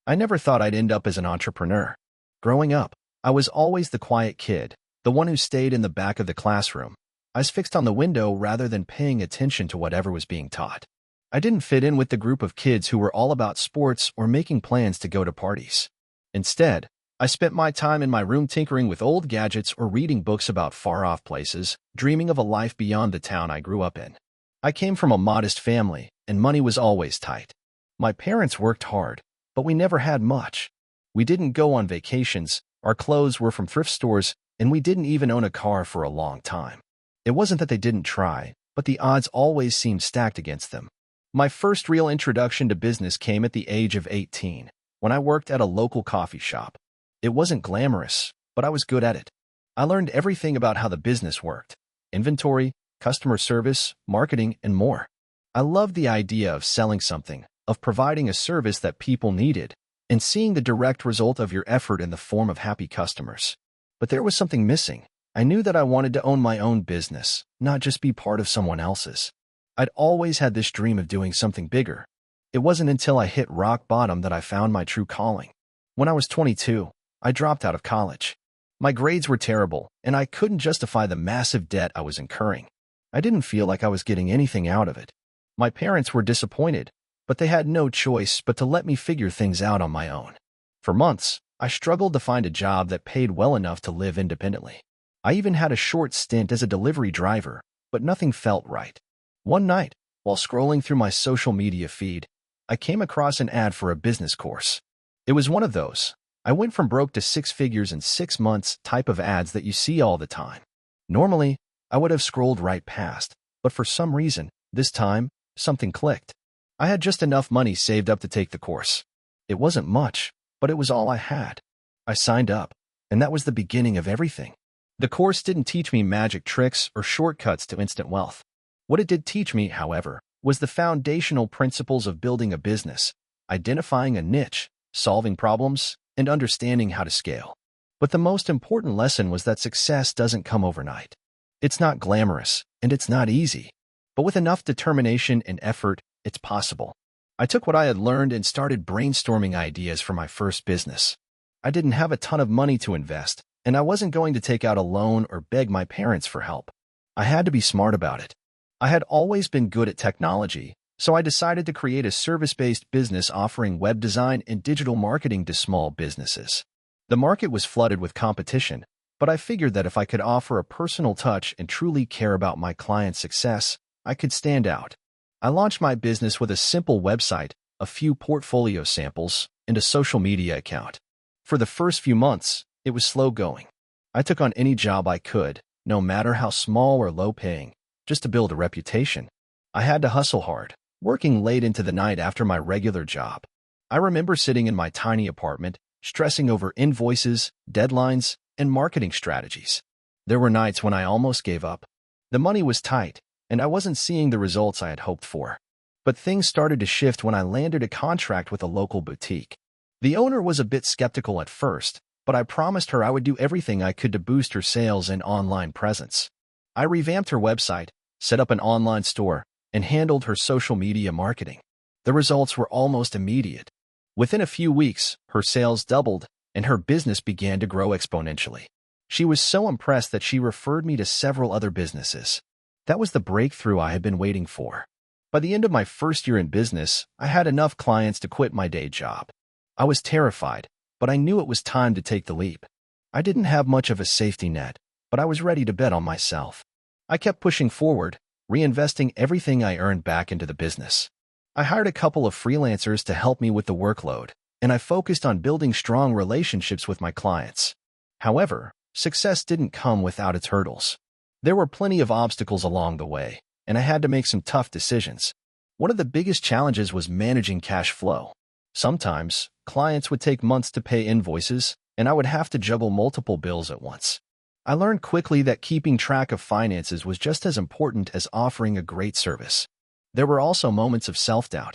I never thought I'd end up as an entrepreneur. Growing up, I was always the quiet kid, the one who stayed in the back of the classroom. I was fixed on the window rather than paying attention to whatever was being taught. I didn't fit in with the group of kids who were all about sports or making plans to go to parties. Instead, I spent my time in my room tinkering with old gadgets or reading books about far-off places, dreaming of a life beyond the town I grew up in. I came from a modest family, and money was always tight. My parents worked hard, but we never had much. We didn't go on vacations, our clothes were from thrift stores, and we didn't even own a car for a long time. It wasn't that they didn't try, but the odds always seemed stacked against them. My first real introduction to business came at the age of 18, when I worked at a local coffee shop. It wasn't glamorous, but I was good at it. I learned everything about how the business worked: inventory, customer service, marketing, and more. I loved the idea of selling something, of providing a service that people needed, and seeing the direct result of your effort in the form of happy customers. But there was something missing. I knew that I wanted to own my own business, not just be part of someone else's. I'd always had this dream of doing something bigger. It wasn't until I hit rock bottom that I found my true calling. When I was 22, I dropped out of college. My grades were terrible, and I couldn't justify the massive debt I was incurring. I didn't feel like I was getting anything out of it. My parents were disappointed, but they had no choice but to let me figure things out on my own. For months, I struggled to find a job that paid well enough to live independently. I even had a short stint as a delivery driver, but nothing felt right. One night, while scrolling through my social media feed, I came across an ad for a business course. It was one of those "I went from broke to 6 figures in 6 months" type of ads that you see all the time. Normally, I would have scrolled right past, but for some reason, this time, something clicked. I had just enough money saved up to take the course. It wasn't much, but it was all I had. I signed up, and that was the beginning of everything. The course didn't teach me magic tricks or shortcuts to instant wealth. What it did teach me, however, was the foundational principles of building a business, identifying a niche, solving problems, and understanding how to scale. But the most important lesson was that success doesn't come overnight. It's not glamorous, and it's not easy. But with enough determination and effort, it's possible. I took what I had learned and started brainstorming ideas for my first business. I didn't have a ton of money to invest, and I wasn't going to take out a loan or beg my parents for help. I had to be smart about it. I had always been good at technology, so I decided to create a service-based business offering web design and digital marketing to small businesses. The market was flooded with competition, but I figured that if I could offer a personal touch and truly care about my client's success, I could stand out. I launched my business with a simple website, a few portfolio samples, and a social media account. For the first few months, it was slow going. I took on any job I could, no matter how small or low-paying, just to build a reputation. I had to hustle hard, working late into the night after my regular job. I remember sitting in my tiny apartment, stressing over invoices, deadlines, and marketing strategies. There were nights when I almost gave up. The money was tight, and I wasn't seeing the results I had hoped for. But things started to shift when I landed a contract with a local boutique. The owner was a bit skeptical at first, but I promised her I would do everything I could to boost her sales and online presence. I revamped her website, set up an online store, and handled her social media marketing. The results were almost immediate. Within a few weeks, her sales doubled, and her business began to grow exponentially. She was so impressed that she referred me to several other businesses. That was the breakthrough I had been waiting for. By the end of my first year in business, I had enough clients to quit my day job. I was terrified, but I knew it was time to take the leap. I didn't have much of a safety net, but I was ready to bet on myself. I kept pushing forward, reinvesting everything I earned back into the business. I hired a couple of freelancers to help me with the workload, and I focused on building strong relationships with my clients. However, success didn't come without its hurdles. There were plenty of obstacles along the way, and I had to make some tough decisions. One of the biggest challenges was managing cash flow. Sometimes, clients would take months to pay invoices, and I would have to juggle multiple bills at once. I learned quickly that keeping track of finances was just as important as offering a great service. There were also moments of self-doubt.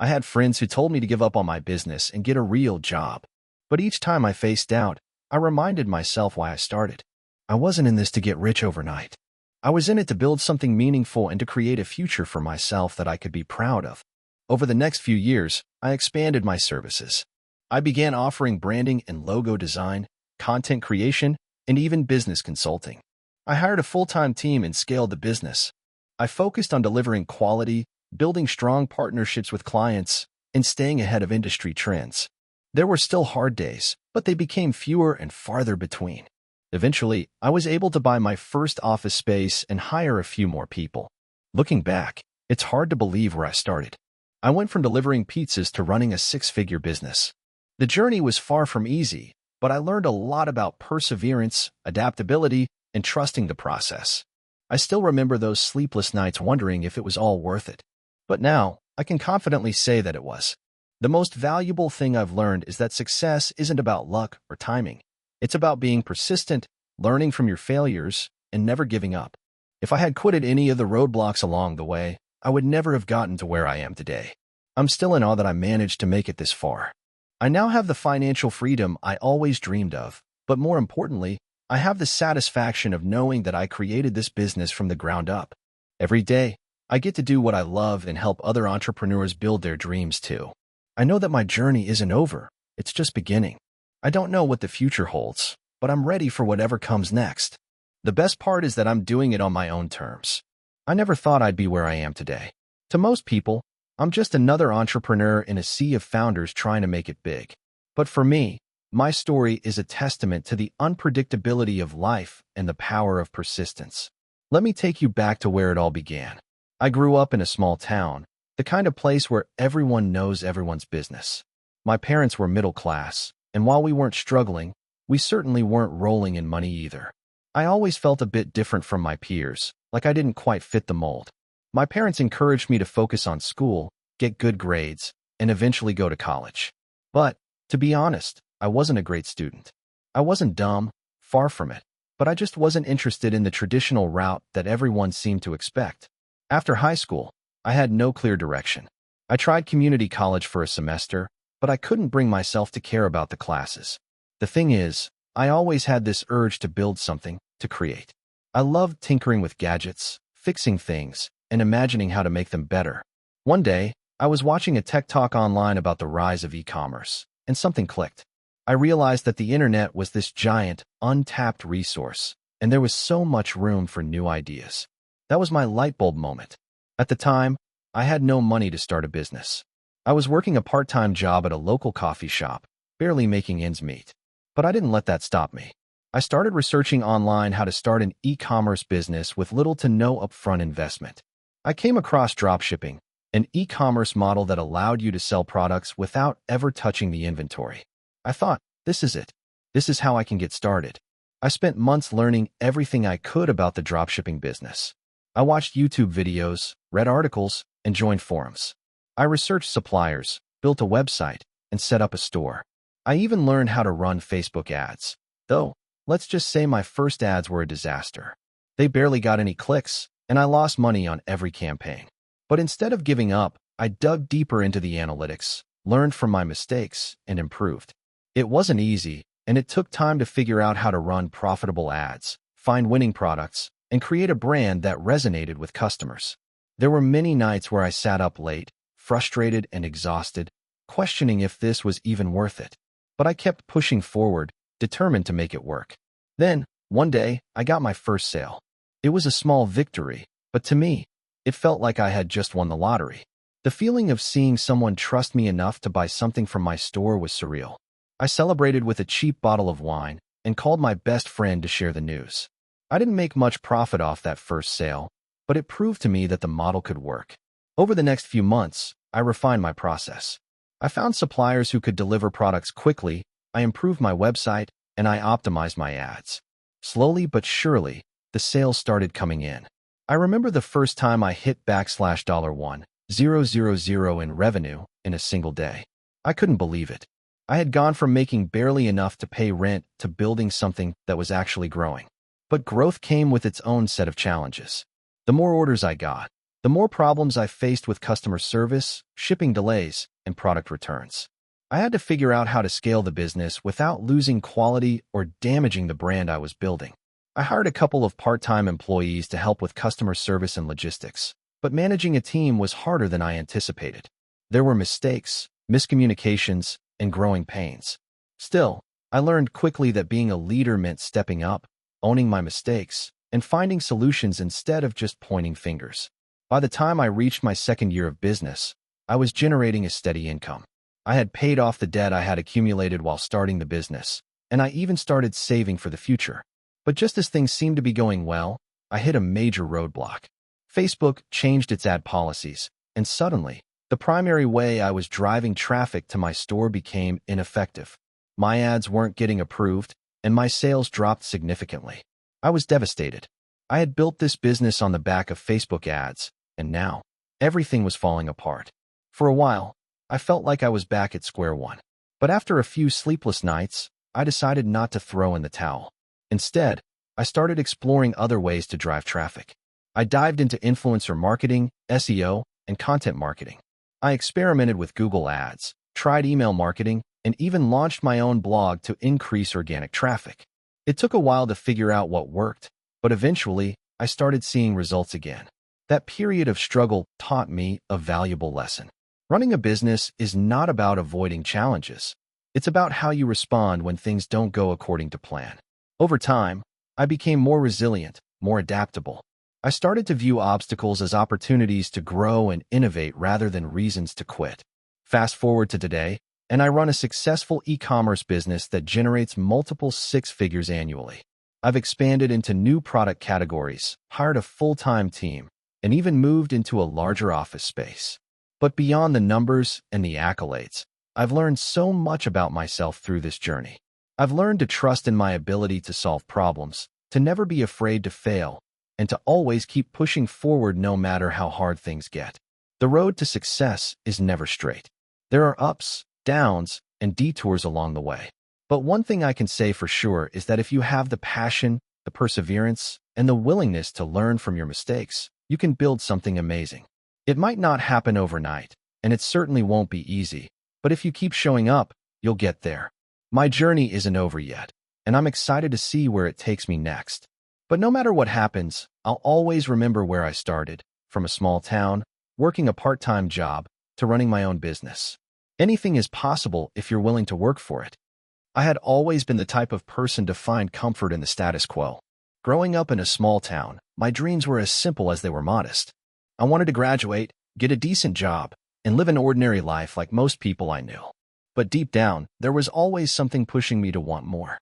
I had friends who told me to give up on my business and get a real job. But each time I faced doubt, I reminded myself why I started. I wasn't in this to get rich overnight. I was in it to build something meaningful and to create a future for myself that I could be proud of. Over the next few years, I expanded my services. I began offering branding and logo design, content creation, and even business consulting. I hired a full-time team and scaled the business. I focused on delivering quality, building strong partnerships with clients, and staying ahead of industry trends. There were still hard days, but they became fewer and farther between. Eventually, I was able to buy my first office space and hire a few more people. Looking back, it's hard to believe where I started. I went from delivering pizzas to running a six-figure business. The journey was far from easy, but I learned a lot about perseverance, adaptability, and trusting the process. I still remember those sleepless nights wondering if it was all worth it. But now, I can confidently say that it was. The most valuable thing I've learned is that success isn't about luck or timing. It's about being persistent, learning from your failures, and never giving up. If I had quit at any of the roadblocks along the way, I would never have gotten to where I am today. I'm still in awe that I managed to make it this far. I now have the financial freedom I always dreamed of, but more importantly, I have the satisfaction of knowing that I created this business from the ground up. Every day, I get to do what I love and help other entrepreneurs build their dreams too. I know that my journey isn't over, it's just beginning. I don't know what the future holds, but I'm ready for whatever comes next. The best part is that I'm doing it on my own terms. I never thought I'd be where I am today. To most people, I'm just another entrepreneur in a sea of founders trying to make it big. But for me, my story is a testament to the unpredictability of life and the power of persistence. Let me take you back to where it all began. I grew up in a small town, the kind of place where everyone knows everyone's business. My parents were middle class, and while we weren't struggling, we certainly weren't rolling in money either. I always felt a bit different from my peers, like I didn't quite fit the mold. My parents encouraged me to focus on school, get good grades, and eventually go to college. But, to be honest, I wasn't a great student. I wasn't dumb, far from it, but I just wasn't interested in the traditional route that everyone seemed to expect. After high school, I had no clear direction. I tried community college for a semester, but I couldn't bring myself to care about the classes. The thing is, I always had this urge to build something, to create. I loved tinkering with gadgets, fixing things, and imagining how to make them better. One day, I was watching a tech talk online about the rise of e-commerce, and something clicked. I realized that the internet was this giant, untapped resource, and there was so much room for new ideas. That was my light bulb moment. At the time, I had no money to start a business. I was working a part-time job at a local coffee shop, barely making ends meet. But I didn't let that stop me. I started researching online how to start an e-commerce business with little to no upfront investment. I came across dropshipping, an e-commerce model that allowed you to sell products without ever touching the inventory. I thought, this is it. This is how I can get started. I spent months learning everything I could about the dropshipping business. I watched YouTube videos, read articles, and joined forums. I researched suppliers, built a website, and set up a store. I even learned how to run Facebook ads. Though, let's just say my first ads were a disaster. They barely got any clicks, and I lost money on every campaign. But instead of giving up, I dug deeper into the analytics, learned from my mistakes, and improved. It wasn't easy, and it took time to figure out how to run profitable ads, find winning products, and create a brand that resonated with customers. There were many nights where I sat up late, frustrated and exhausted, questioning if this was even worth it. But I kept pushing forward, determined to make it work. Then, one day, I got my first sale. It was a small victory, but to me, it felt like I had just won the lottery. The feeling of seeing someone trust me enough to buy something from my store was surreal. I celebrated with a cheap bottle of wine and called my best friend to share the news. I didn't make much profit off that first sale, but it proved to me that the model could work. Over the next few months, I refined my process. I found suppliers who could deliver products quickly, I improved my website, and I optimized my ads. Slowly but surely, the sales started coming in. I remember the first time I hit $1,000 in revenue in a single day. I couldn't believe it. I had gone from making barely enough to pay rent to building something that was actually growing. But growth came with its own set of challenges. The more orders I got, the more problems I faced with customer service, shipping delays, and product returns. I had to figure out how to scale the business without losing quality or damaging the brand I was building. I hired a couple of part-time employees to help with customer service and logistics, but managing a team was harder than I anticipated. There were mistakes, miscommunications, and growing pains. Still, I learned quickly that being a leader meant stepping up, owning my mistakes, and finding solutions instead of just pointing fingers. By the time I reached my second year of business, I was generating a steady income. I had paid off the debt I had accumulated while starting the business, and I even started saving for the future. But just as things seemed to be going well, I hit a major roadblock. Facebook changed its ad policies, and suddenly, the primary way I was driving traffic to my store became ineffective. My ads weren't getting approved, and my sales dropped significantly. I was devastated. I had built this business on the back of Facebook ads, and now, everything was falling apart. For a while, I felt like I was back at square one. But after a few sleepless nights, I decided not to throw in the towel. Instead, I started exploring other ways to drive traffic. I dived into influencer marketing, SEO, and content marketing. I experimented with Google Ads, tried email marketing, and even launched my own blog to increase organic traffic. It took a while to figure out what worked, but eventually, I started seeing results again. That period of struggle taught me a valuable lesson. Running a business is not about avoiding challenges. It's about how you respond when things don't go according to plan. Over time, I became more resilient, more adaptable. I started to view obstacles as opportunities to grow and innovate rather than reasons to quit. Fast forward to today, and I run a successful e-commerce business that generates multiple six figures annually. I've expanded into new product categories, hired a full-time team, and even moved into a larger office space. But beyond the numbers and the accolades, I've learned so much about myself through this journey. I've learned to trust in my ability to solve problems, to never be afraid to fail, and to always keep pushing forward no matter how hard things get. The road to success is never straight. There are ups, downs, and detours along the way. But one thing I can say for sure is that if you have the passion, the perseverance, and the willingness to learn from your mistakes, you can build something amazing. It might not happen overnight, and it certainly won't be easy, but if you keep showing up, you'll get there. My journey isn't over yet, and I'm excited to see where it takes me next. But no matter what happens, I'll always remember where I started, from a small town, working a part-time job, to running my own business. Anything is possible if you're willing to work for it. I had always been the type of person to find comfort in the status quo. Growing up in a small town, my dreams were as simple as they were modest. I wanted to graduate, get a decent job, and live an ordinary life like most people I knew. But deep down, there was always something pushing me to want more.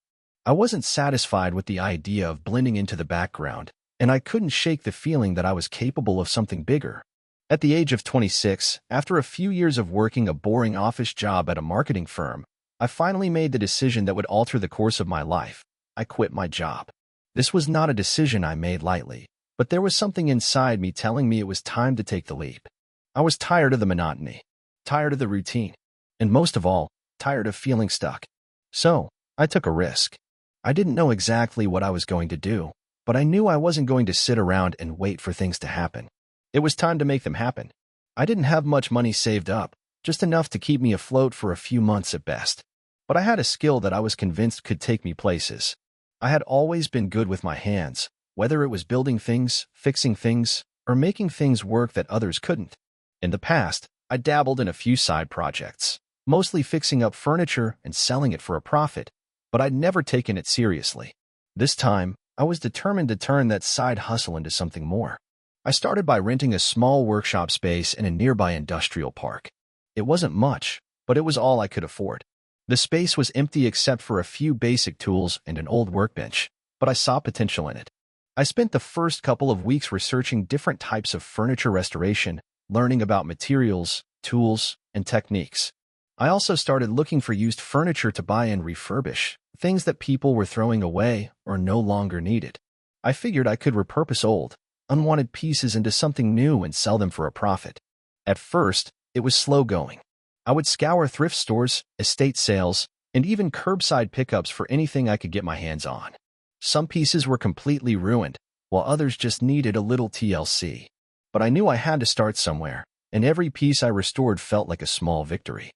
I wasn't satisfied with the idea of blending into the background, and I couldn't shake the feeling that I was capable of something bigger. At the age of 26, after a few years of working a boring office job at a marketing firm, I finally made the decision that would alter the course of my life. I quit my job. This was not a decision I made lightly, but there was something inside me telling me it was time to take the leap. I was tired of the monotony, tired of the routine, and most of all, tired of feeling stuck. So, I took a risk. I didn't know exactly what I was going to do, but I knew I wasn't going to sit around and wait for things to happen. It was time to make them happen. I didn't have much money saved up, just enough to keep me afloat for a few months at best. But I had a skill that I was convinced could take me places. I had always been good with my hands, whether it was building things, fixing things, or making things work that others couldn't. In the past, I dabbled in a few side projects, mostly fixing up furniture and selling it for a profit, but I'd never taken it seriously. This time, I was determined to turn that side hustle into something more. I started by renting a small workshop space in a nearby industrial park. It wasn't much, but it was all I could afford. The space was empty except for a few basic tools and an old workbench, but I saw potential in it. I spent the first couple of weeks researching different types of furniture restoration, learning about materials, tools, and techniques. I also started looking for used furniture to buy and refurbish, things that people were throwing away or no longer needed. I figured I could repurpose old, unwanted pieces into something new and sell them for a profit. At first, it was slow going. I would scour thrift stores, estate sales, and even curbside pickups for anything I could get my hands on. Some pieces were completely ruined, while others just needed a little TLC. But I knew I had to start somewhere, and every piece I restored felt like a small victory.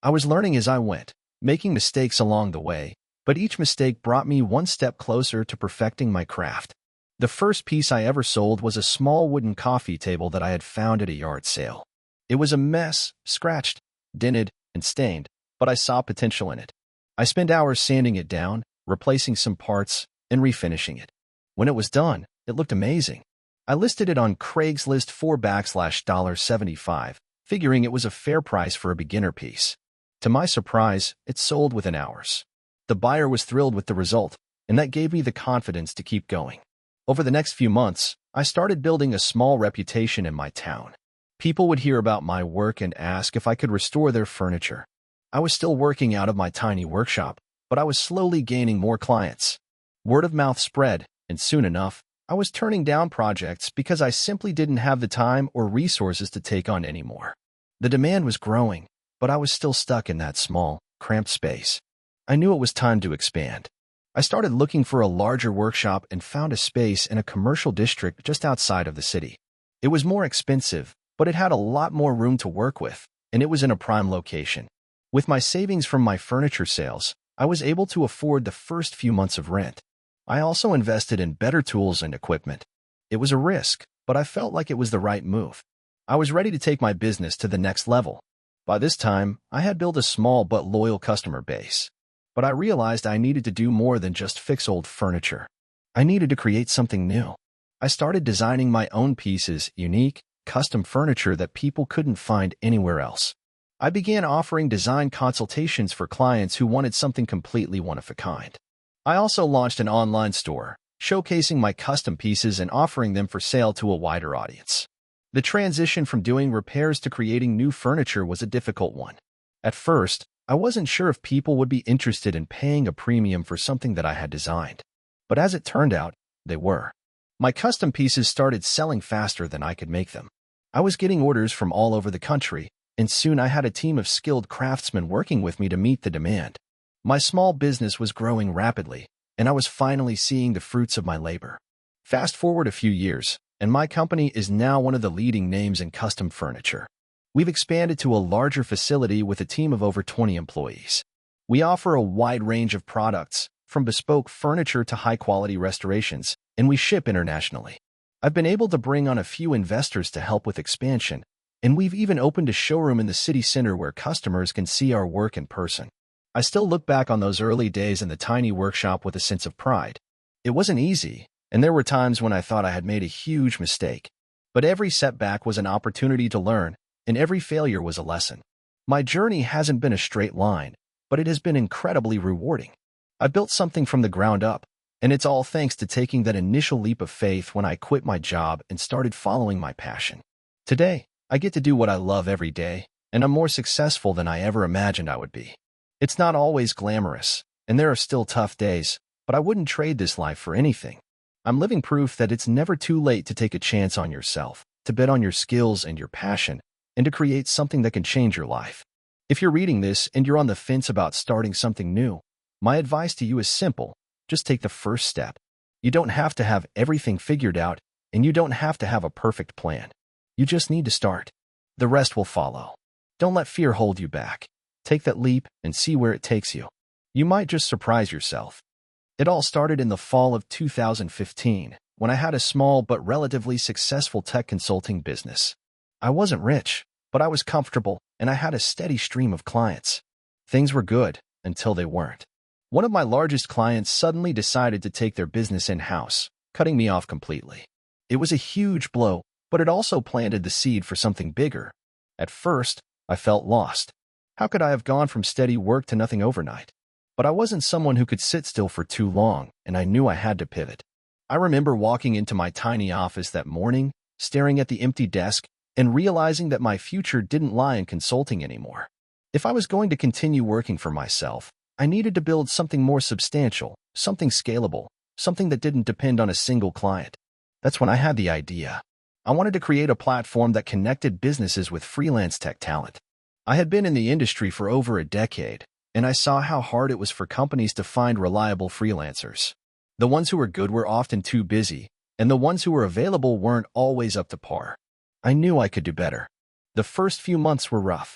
I was learning as I went, making mistakes along the way, but each mistake brought me one step closer to perfecting my craft. The first piece I ever sold was a small wooden coffee table that I had found at a yard sale. It was a mess, scratched, dented, and stained, but I saw potential in it. I spent hours sanding it down, replacing some parts, and refinishing it. When it was done, it looked amazing. I listed it on Craigslist for $75, figuring it was a fair price for a beginner piece. To my surprise, it sold within hours. The buyer was thrilled with the result, and that gave me the confidence to keep going. Over the next few months, I started building a small reputation in my town. People would hear about my work and ask if I could restore their furniture. I was still working out of my tiny workshop, but I was slowly gaining more clients. Word of mouth spread, and soon enough, I was turning down projects because I simply didn't have the time or resources to take on anymore. The demand was growing, but I was still stuck in that small, cramped space. I knew it was time to expand. I started looking for a larger workshop and found a space in a commercial district just outside of the city. It was more expensive, but it had a lot more room to work with, and it was in a prime location. With my savings from my furniture sales, I was able to afford the first few months of rent. I also invested in better tools and equipment. It was a risk, but I felt like it was the right move. I was ready to take my business to the next level. By this time, I had built a small but loyal customer base. But I realized I needed to do more than just fix old furniture. I needed to create something new. I started designing my own pieces, unique, custom furniture that people couldn't find anywhere else. I began offering design consultations for clients who wanted something completely one-of-a-kind. I also launched an online store, showcasing my custom pieces and offering them for sale to a wider audience. The transition from doing repairs to creating new furniture was a difficult one. At first, I wasn't sure if people would be interested in paying a premium for something that I had designed. But as it turned out, they were. My custom pieces started selling faster than I could make them. I was getting orders from all over the country, and soon I had a team of skilled craftsmen working with me to meet the demand. My small business was growing rapidly, and I was finally seeing the fruits of my labor. Fast forward a few years, and my company is now one of the leading names in custom furniture. We've expanded to a larger facility with a team of over 20 employees. We offer a wide range of products, from bespoke furniture to high-quality restorations, and we ship internationally. I've been able to bring on a few investors to help with expansion, and we've even opened a showroom in the city center where customers can see our work in person. I still look back on those early days in the tiny workshop with a sense of pride. It wasn't easy, and there were times when I thought I had made a huge mistake. But every setback was an opportunity to learn, and every failure was a lesson. My journey hasn't been a straight line, but it has been incredibly rewarding. I built something from the ground up, and it's all thanks to taking that initial leap of faith when I quit my job and started following my passion. Today, I get to do what I love every day, and I'm more successful than I ever imagined I would be. It's not always glamorous, and there are still tough days, but I wouldn't trade this life for anything. I'm living proof that it's never too late to take a chance on yourself, to bet on your skills and your passion, and to create something that can change your life. If you're reading this and you're on the fence about starting something new, my advice to you is simple. Just take the first step. You don't have to have everything figured out, and you don't have to have a perfect plan. You just need to start. The rest will follow. Don't let fear hold you back. Take that leap and see where it takes you. You might just surprise yourself. It all started in the fall of 2015, when I had a small but relatively successful tech consulting business. I wasn't rich, but I was comfortable, and I had a steady stream of clients. Things were good until they weren't. One of my largest clients suddenly decided to take their business in-house, cutting me off completely. It was a huge blow, but it also planted the seed for something bigger. At first, I felt lost. How could I have gone from steady work to nothing overnight? But I wasn't someone who could sit still for too long, and I knew I had to pivot. I remember walking into my tiny office that morning, staring at the empty desk, and realizing that my future didn't lie in consulting anymore. If I was going to continue working for myself, I needed to build something more substantial, something scalable, something that didn't depend on a single client. That's when I had the idea. I wanted to create a platform that connected businesses with freelance tech talent. I had been in the industry for over a decade, and I saw how hard it was for companies to find reliable freelancers. The ones who were good were often too busy, and the ones who were available weren't always up to par. I knew I could do better. The first few months were rough.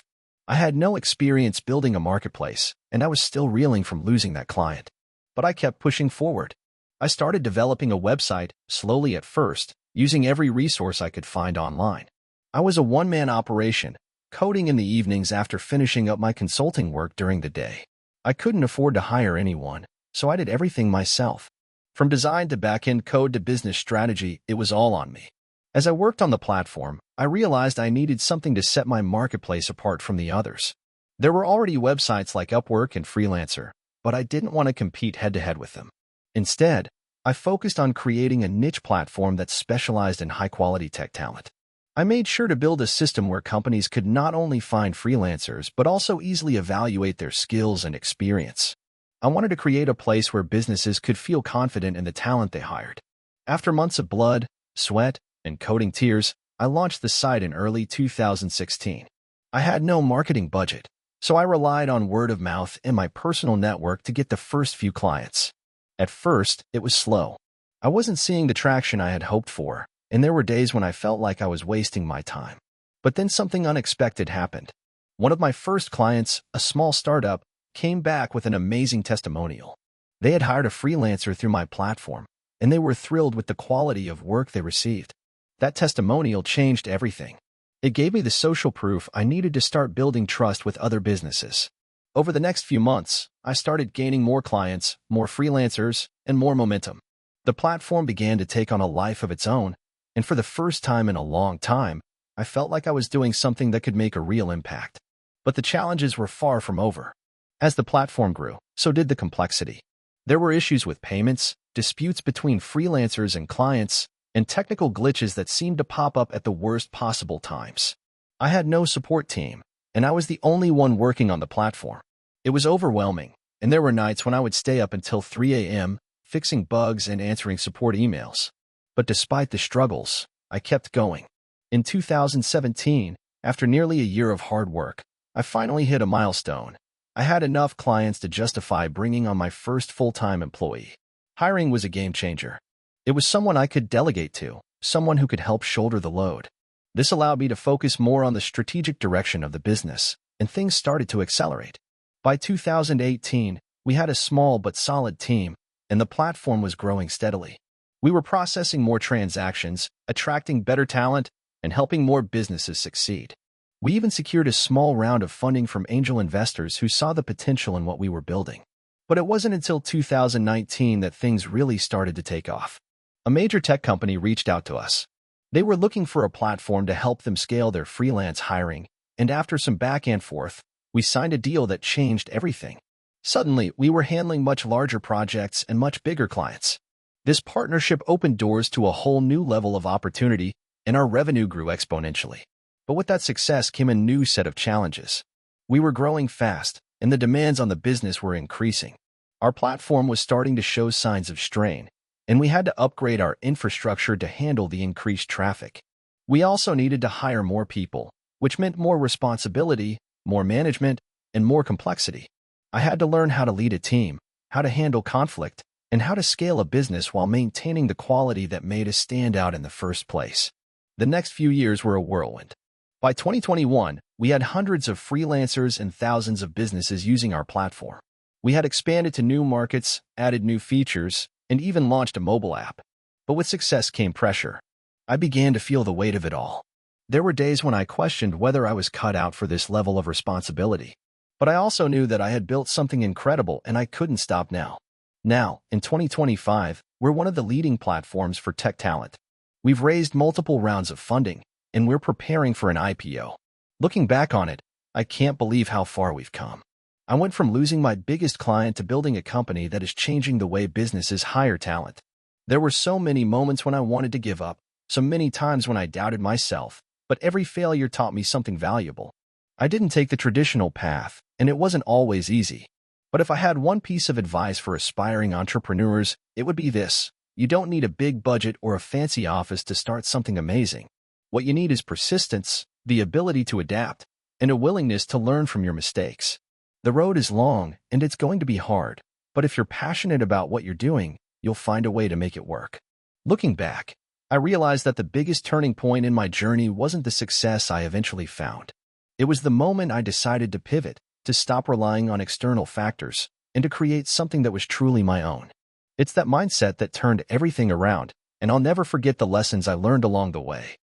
I had no experience building a marketplace, and I was still reeling from losing that client. But I kept pushing forward. I started developing a website, slowly at first, using every resource I could find online. I was a one-man operation, coding in the evenings after finishing up my consulting work during the day. I couldn't afford to hire anyone, so I did everything myself. From design to back-end code to business strategy, it was all on me. As I worked on the platform, I realized I needed something to set my marketplace apart from the others. There were already websites like Upwork and Freelancer, but I didn't want to compete head-to-head with them. Instead, I focused on creating a niche platform that specialized in high-quality tech talent. I made sure to build a system where companies could not only find freelancers but also easily evaluate their skills and experience. I wanted to create a place where businesses could feel confident in the talent they hired. After months of blood, sweat, and coding tears, I launched the site in early 2016. I had no marketing budget, so I relied on word of mouth and my personal network to get the first few clients. At first, it was slow. I wasn't seeing the traction I had hoped for, and there were days when I felt like I was wasting my time. But then something unexpected happened. One of my first clients, a small startup, came back with an amazing testimonial. They had hired a freelancer through my platform, and they were thrilled with the quality of work they received. That testimonial changed everything. It gave me the social proof I needed to start building trust with other businesses. Over the next few months, I started gaining more clients, more freelancers, and more momentum. The platform began to take on a life of its own, and for the first time in a long time, I felt like I was doing something that could make a real impact. But the challenges were far from over. As the platform grew, so did the complexity. There were issues with payments, disputes between freelancers and clients, and technical glitches that seemed to pop up at the worst possible times. I had no support team, and I was the only one working on the platform. It was overwhelming, and there were nights when I would stay up until 3 a.m., fixing bugs and answering support emails. But despite the struggles, I kept going. In 2017, after nearly a year of hard work, I finally hit a milestone. I had enough clients to justify bringing on my first full-time employee. Hiring was a game changer. It was someone I could delegate to, someone who could help shoulder the load. This allowed me to focus more on the strategic direction of the business, and things started to accelerate. By 2018, we had a small but solid team, and the platform was growing steadily. We were processing more transactions, attracting better talent, and helping more businesses succeed. We even secured a small round of funding from angel investors who saw the potential in what we were building. But it wasn't until 2019 that things really started to take off. A major tech company reached out to us. They were looking for a platform to help them scale their freelance hiring, and after some back and forth, we signed a deal that changed everything. Suddenly, we were handling much larger projects and much bigger clients. This partnership opened doors to a whole new level of opportunity, and our revenue grew exponentially. But with that success came a new set of challenges. We were growing fast, and the demands on the business were increasing. Our platform was starting to show signs of strain, and we had to upgrade our infrastructure to handle the increased traffic. We also needed to hire more people, which meant more responsibility, more management, and more complexity. I had to learn how to lead a team, how to handle conflict, and how to scale a business while maintaining the quality that made us stand out in the first place. The next few years were a whirlwind. By 2021, we had hundreds of freelancers and thousands of businesses using our platform. We had expanded to new markets, added new features, and even launched a mobile app. But with success came pressure. I began to feel the weight of it all. There were days when I questioned whether I was cut out for this level of responsibility. But I also knew that I had built something incredible and I couldn't stop now. Now, in 2025, we're one of the leading platforms for tech talent. We've raised multiple rounds of funding, and we're preparing for an IPO. Looking back on it, I can't believe how far we've come. I went from losing my biggest client to building a company that is changing the way businesses hire talent. There were so many moments when I wanted to give up, so many times when I doubted myself, but every failure taught me something valuable. I didn't take the traditional path, and it wasn't always easy. But if I had one piece of advice for aspiring entrepreneurs, it would be this: you don't need a big budget or a fancy office to start something amazing. What you need is persistence, the ability to adapt, and a willingness to learn from your mistakes. The road is long, and it's going to be hard, but if you're passionate about what you're doing, you'll find a way to make it work. Looking back, I realized that the biggest turning point in my journey wasn't the success I eventually found. It was the moment I decided to pivot, to stop relying on external factors, and to create something that was truly my own. It's that mindset that turned everything around, and I'll never forget the lessons I learned along the way.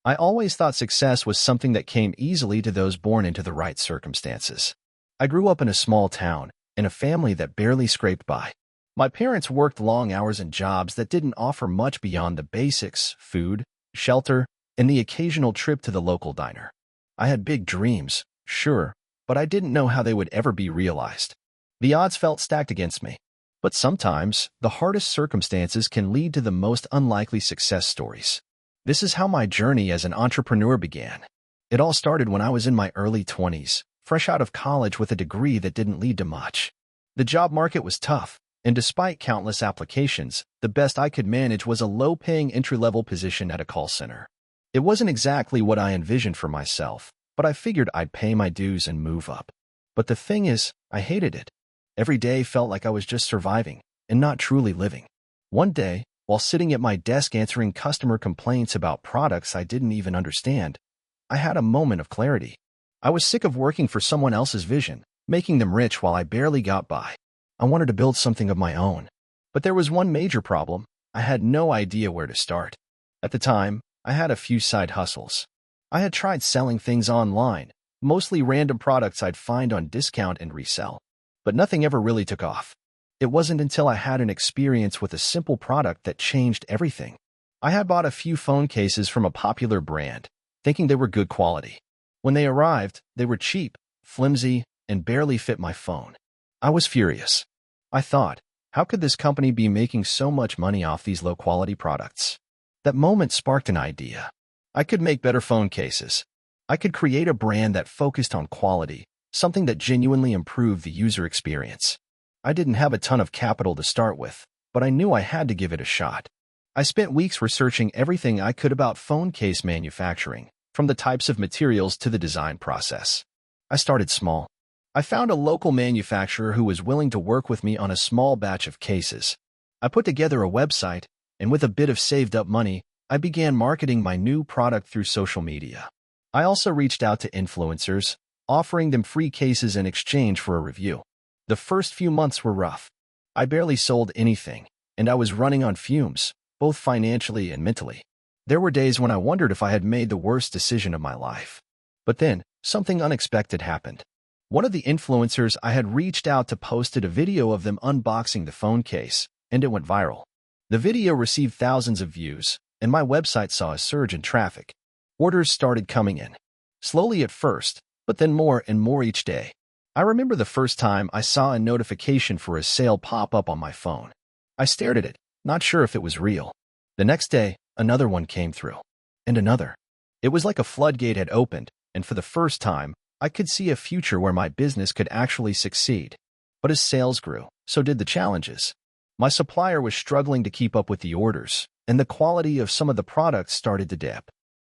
I always thought success was something that came easily to those born into the right circumstances. I grew up in a small town, in a family that barely scraped by. My parents worked long hours in jobs that didn't offer much beyond the basics: food, shelter, and the occasional trip to the local diner. I had big dreams, sure, but I didn't know how they would ever be realized. The odds felt stacked against me. But sometimes, the hardest circumstances can lead to the most unlikely success stories. This is how my journey as an entrepreneur began. It all started when I was in my early 20s, fresh out of college with a degree that didn't lead to much. The job market was tough, and despite countless applications, the best I could manage was a low-paying entry-level position at a call center. It wasn't exactly what I envisioned for myself, but I figured I'd pay my dues and move up. But the thing is, I hated it. Every day felt like I was just surviving, and not truly living. One day, while sitting at my desk answering customer complaints about products I didn't even understand, I had a moment of clarity. I was sick of working for someone else's vision, making them rich while I barely got by. I wanted to build something of my own. But there was one major problem: I had no idea where to start. At the time, I had a few side hustles. I had tried selling things online, mostly random products I'd find on discount and resell. But nothing ever really took off. It wasn't until I had an experience with a simple product that changed everything. I had bought a few phone cases from a popular brand, thinking they were good quality. When they arrived, they were cheap, flimsy, and barely fit my phone. I was furious. I thought, how could this company be making so much money off these low-quality products? That moment sparked an idea. I could make better phone cases. I could create a brand that focused on quality, something that genuinely improved the user experience. I didn't have a ton of capital to start with, but I knew I had to give it a shot. I spent weeks researching everything I could about phone case manufacturing, from the types of materials to the design process. I started small. I found a local manufacturer who was willing to work with me on a small batch of cases. I put together a website, and with a bit of saved-up money, I began marketing my new product through social media. I also reached out to influencers, offering them free cases in exchange for a review. The first few months were rough. I barely sold anything, and I was running on fumes, both financially and mentally. There were days when I wondered if I had made the worst decision of my life. But then, something unexpected happened. One of the influencers I had reached out to posted a video of them unboxing the phone case, and it went viral. The video received thousands of views, and my website saw a surge in traffic. Orders started coming in. Slowly at first, but then more and more each day. I remember the first time I saw a notification for a sale pop up on my phone. I stared at it, not sure if it was real. The next day, another one came through. And another. It was like a floodgate had opened, and for the first time, I could see a future where my business could actually succeed. But as sales grew, so did the challenges. My supplier was struggling to keep up with the orders, and the quality of some of the products started to dip.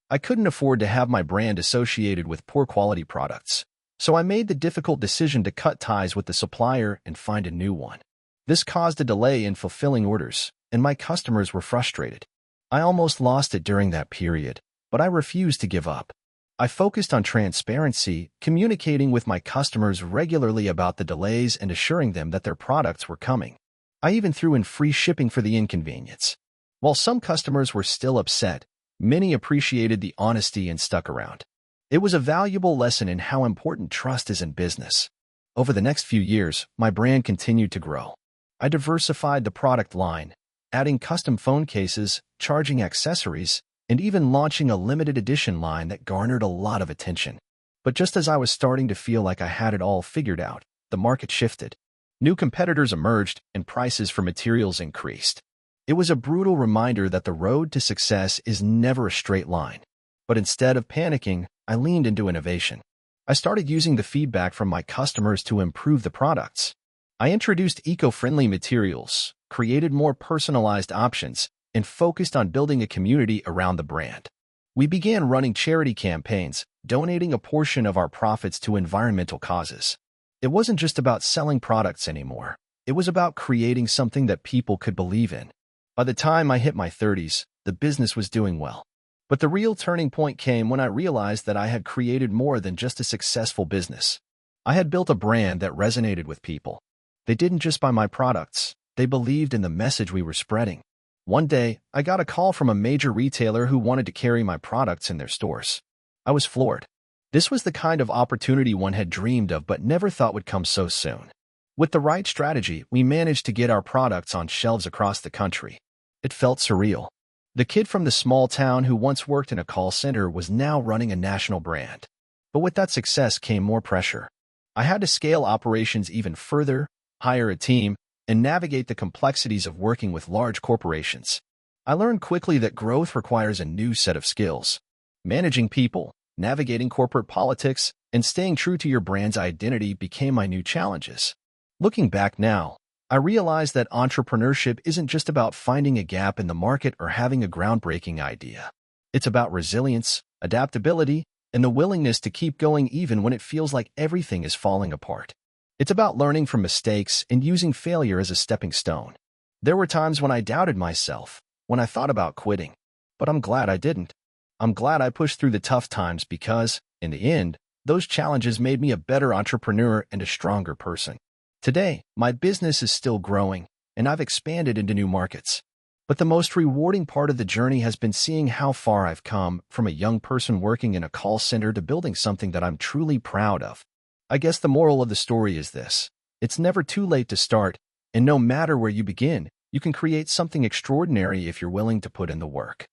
I couldn't afford to have my brand associated with poor quality products, so I made the difficult decision to cut ties with the supplier and find a new one. This caused a delay in fulfilling orders, and my customers were frustrated. I almost lost it during that period, but I refused to give up. I focused on transparency, communicating with my customers regularly about the delays and assuring them that their products were coming. I even threw in free shipping for the inconvenience. While some customers were still upset, many appreciated the honesty and stuck around. It was a valuable lesson in how important trust is in business. Over the next few years, my brand continued to grow. I diversified the product line, adding custom phone cases, charging accessories, and even launching a limited edition line that garnered a lot of attention. But just as I was starting to feel like I had it all figured out, the market shifted. New competitors emerged and prices for materials increased. It was a brutal reminder that the road to success is never a straight line. But instead of panicking, I leaned into innovation. I started using the feedback from my customers to improve the products. I introduced eco-friendly materials, created more personalized options, and focused on building a community around the brand. We began running charity campaigns, donating a portion of our profits to environmental causes. It wasn't just about selling products anymore. It was about creating something that people could believe in. By the time I hit my 30s, the business was doing well. But the real turning point came when I realized that I had created more than just a successful business. I had built a brand that resonated with people. They didn't just buy my products. They believed in the message we were spreading. One day, I got a call from a major retailer who wanted to carry my products in their stores. I was floored. This was the kind of opportunity one had dreamed of but never thought would come so soon. With the right strategy, we managed to get our products on shelves across the country. It felt surreal. The kid from the small town who once worked in a call center was now running a national brand. But with that success came more pressure. I had to scale operations even further, hire a team, and navigate the complexities of working with large corporations. I learned quickly that growth requires a new set of skills. Managing people, navigating corporate politics, and staying true to your brand's identity became my new challenges. Looking back now, I realized that entrepreneurship isn't just about finding a gap in the market or having a groundbreaking idea. It's about resilience, adaptability, and the willingness to keep going even when it feels like everything is falling apart. It's about learning from mistakes and using failure as a stepping stone. There were times when I doubted myself, when I thought about quitting. But I'm glad I didn't. I'm glad I pushed through the tough times because, in the end, those challenges made me a better entrepreneur and a stronger person. Today, my business is still growing, and I've expanded into new markets. But the most rewarding part of the journey has been seeing how far I've come, from a young person working in a call center to building something that I'm truly proud of. I guess the moral of the story is this: it's never too late to start, and no matter where you begin, you can create something extraordinary if you're willing to put in the work.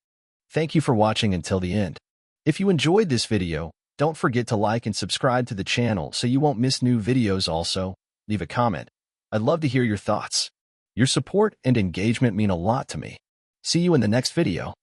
Thank you for watching until the end. If you enjoyed this video, don't forget to like and subscribe to the channel so you won't miss new videos. Also, leave a comment. I'd love to hear your thoughts. Your support and engagement mean a lot to me. See you in the next video.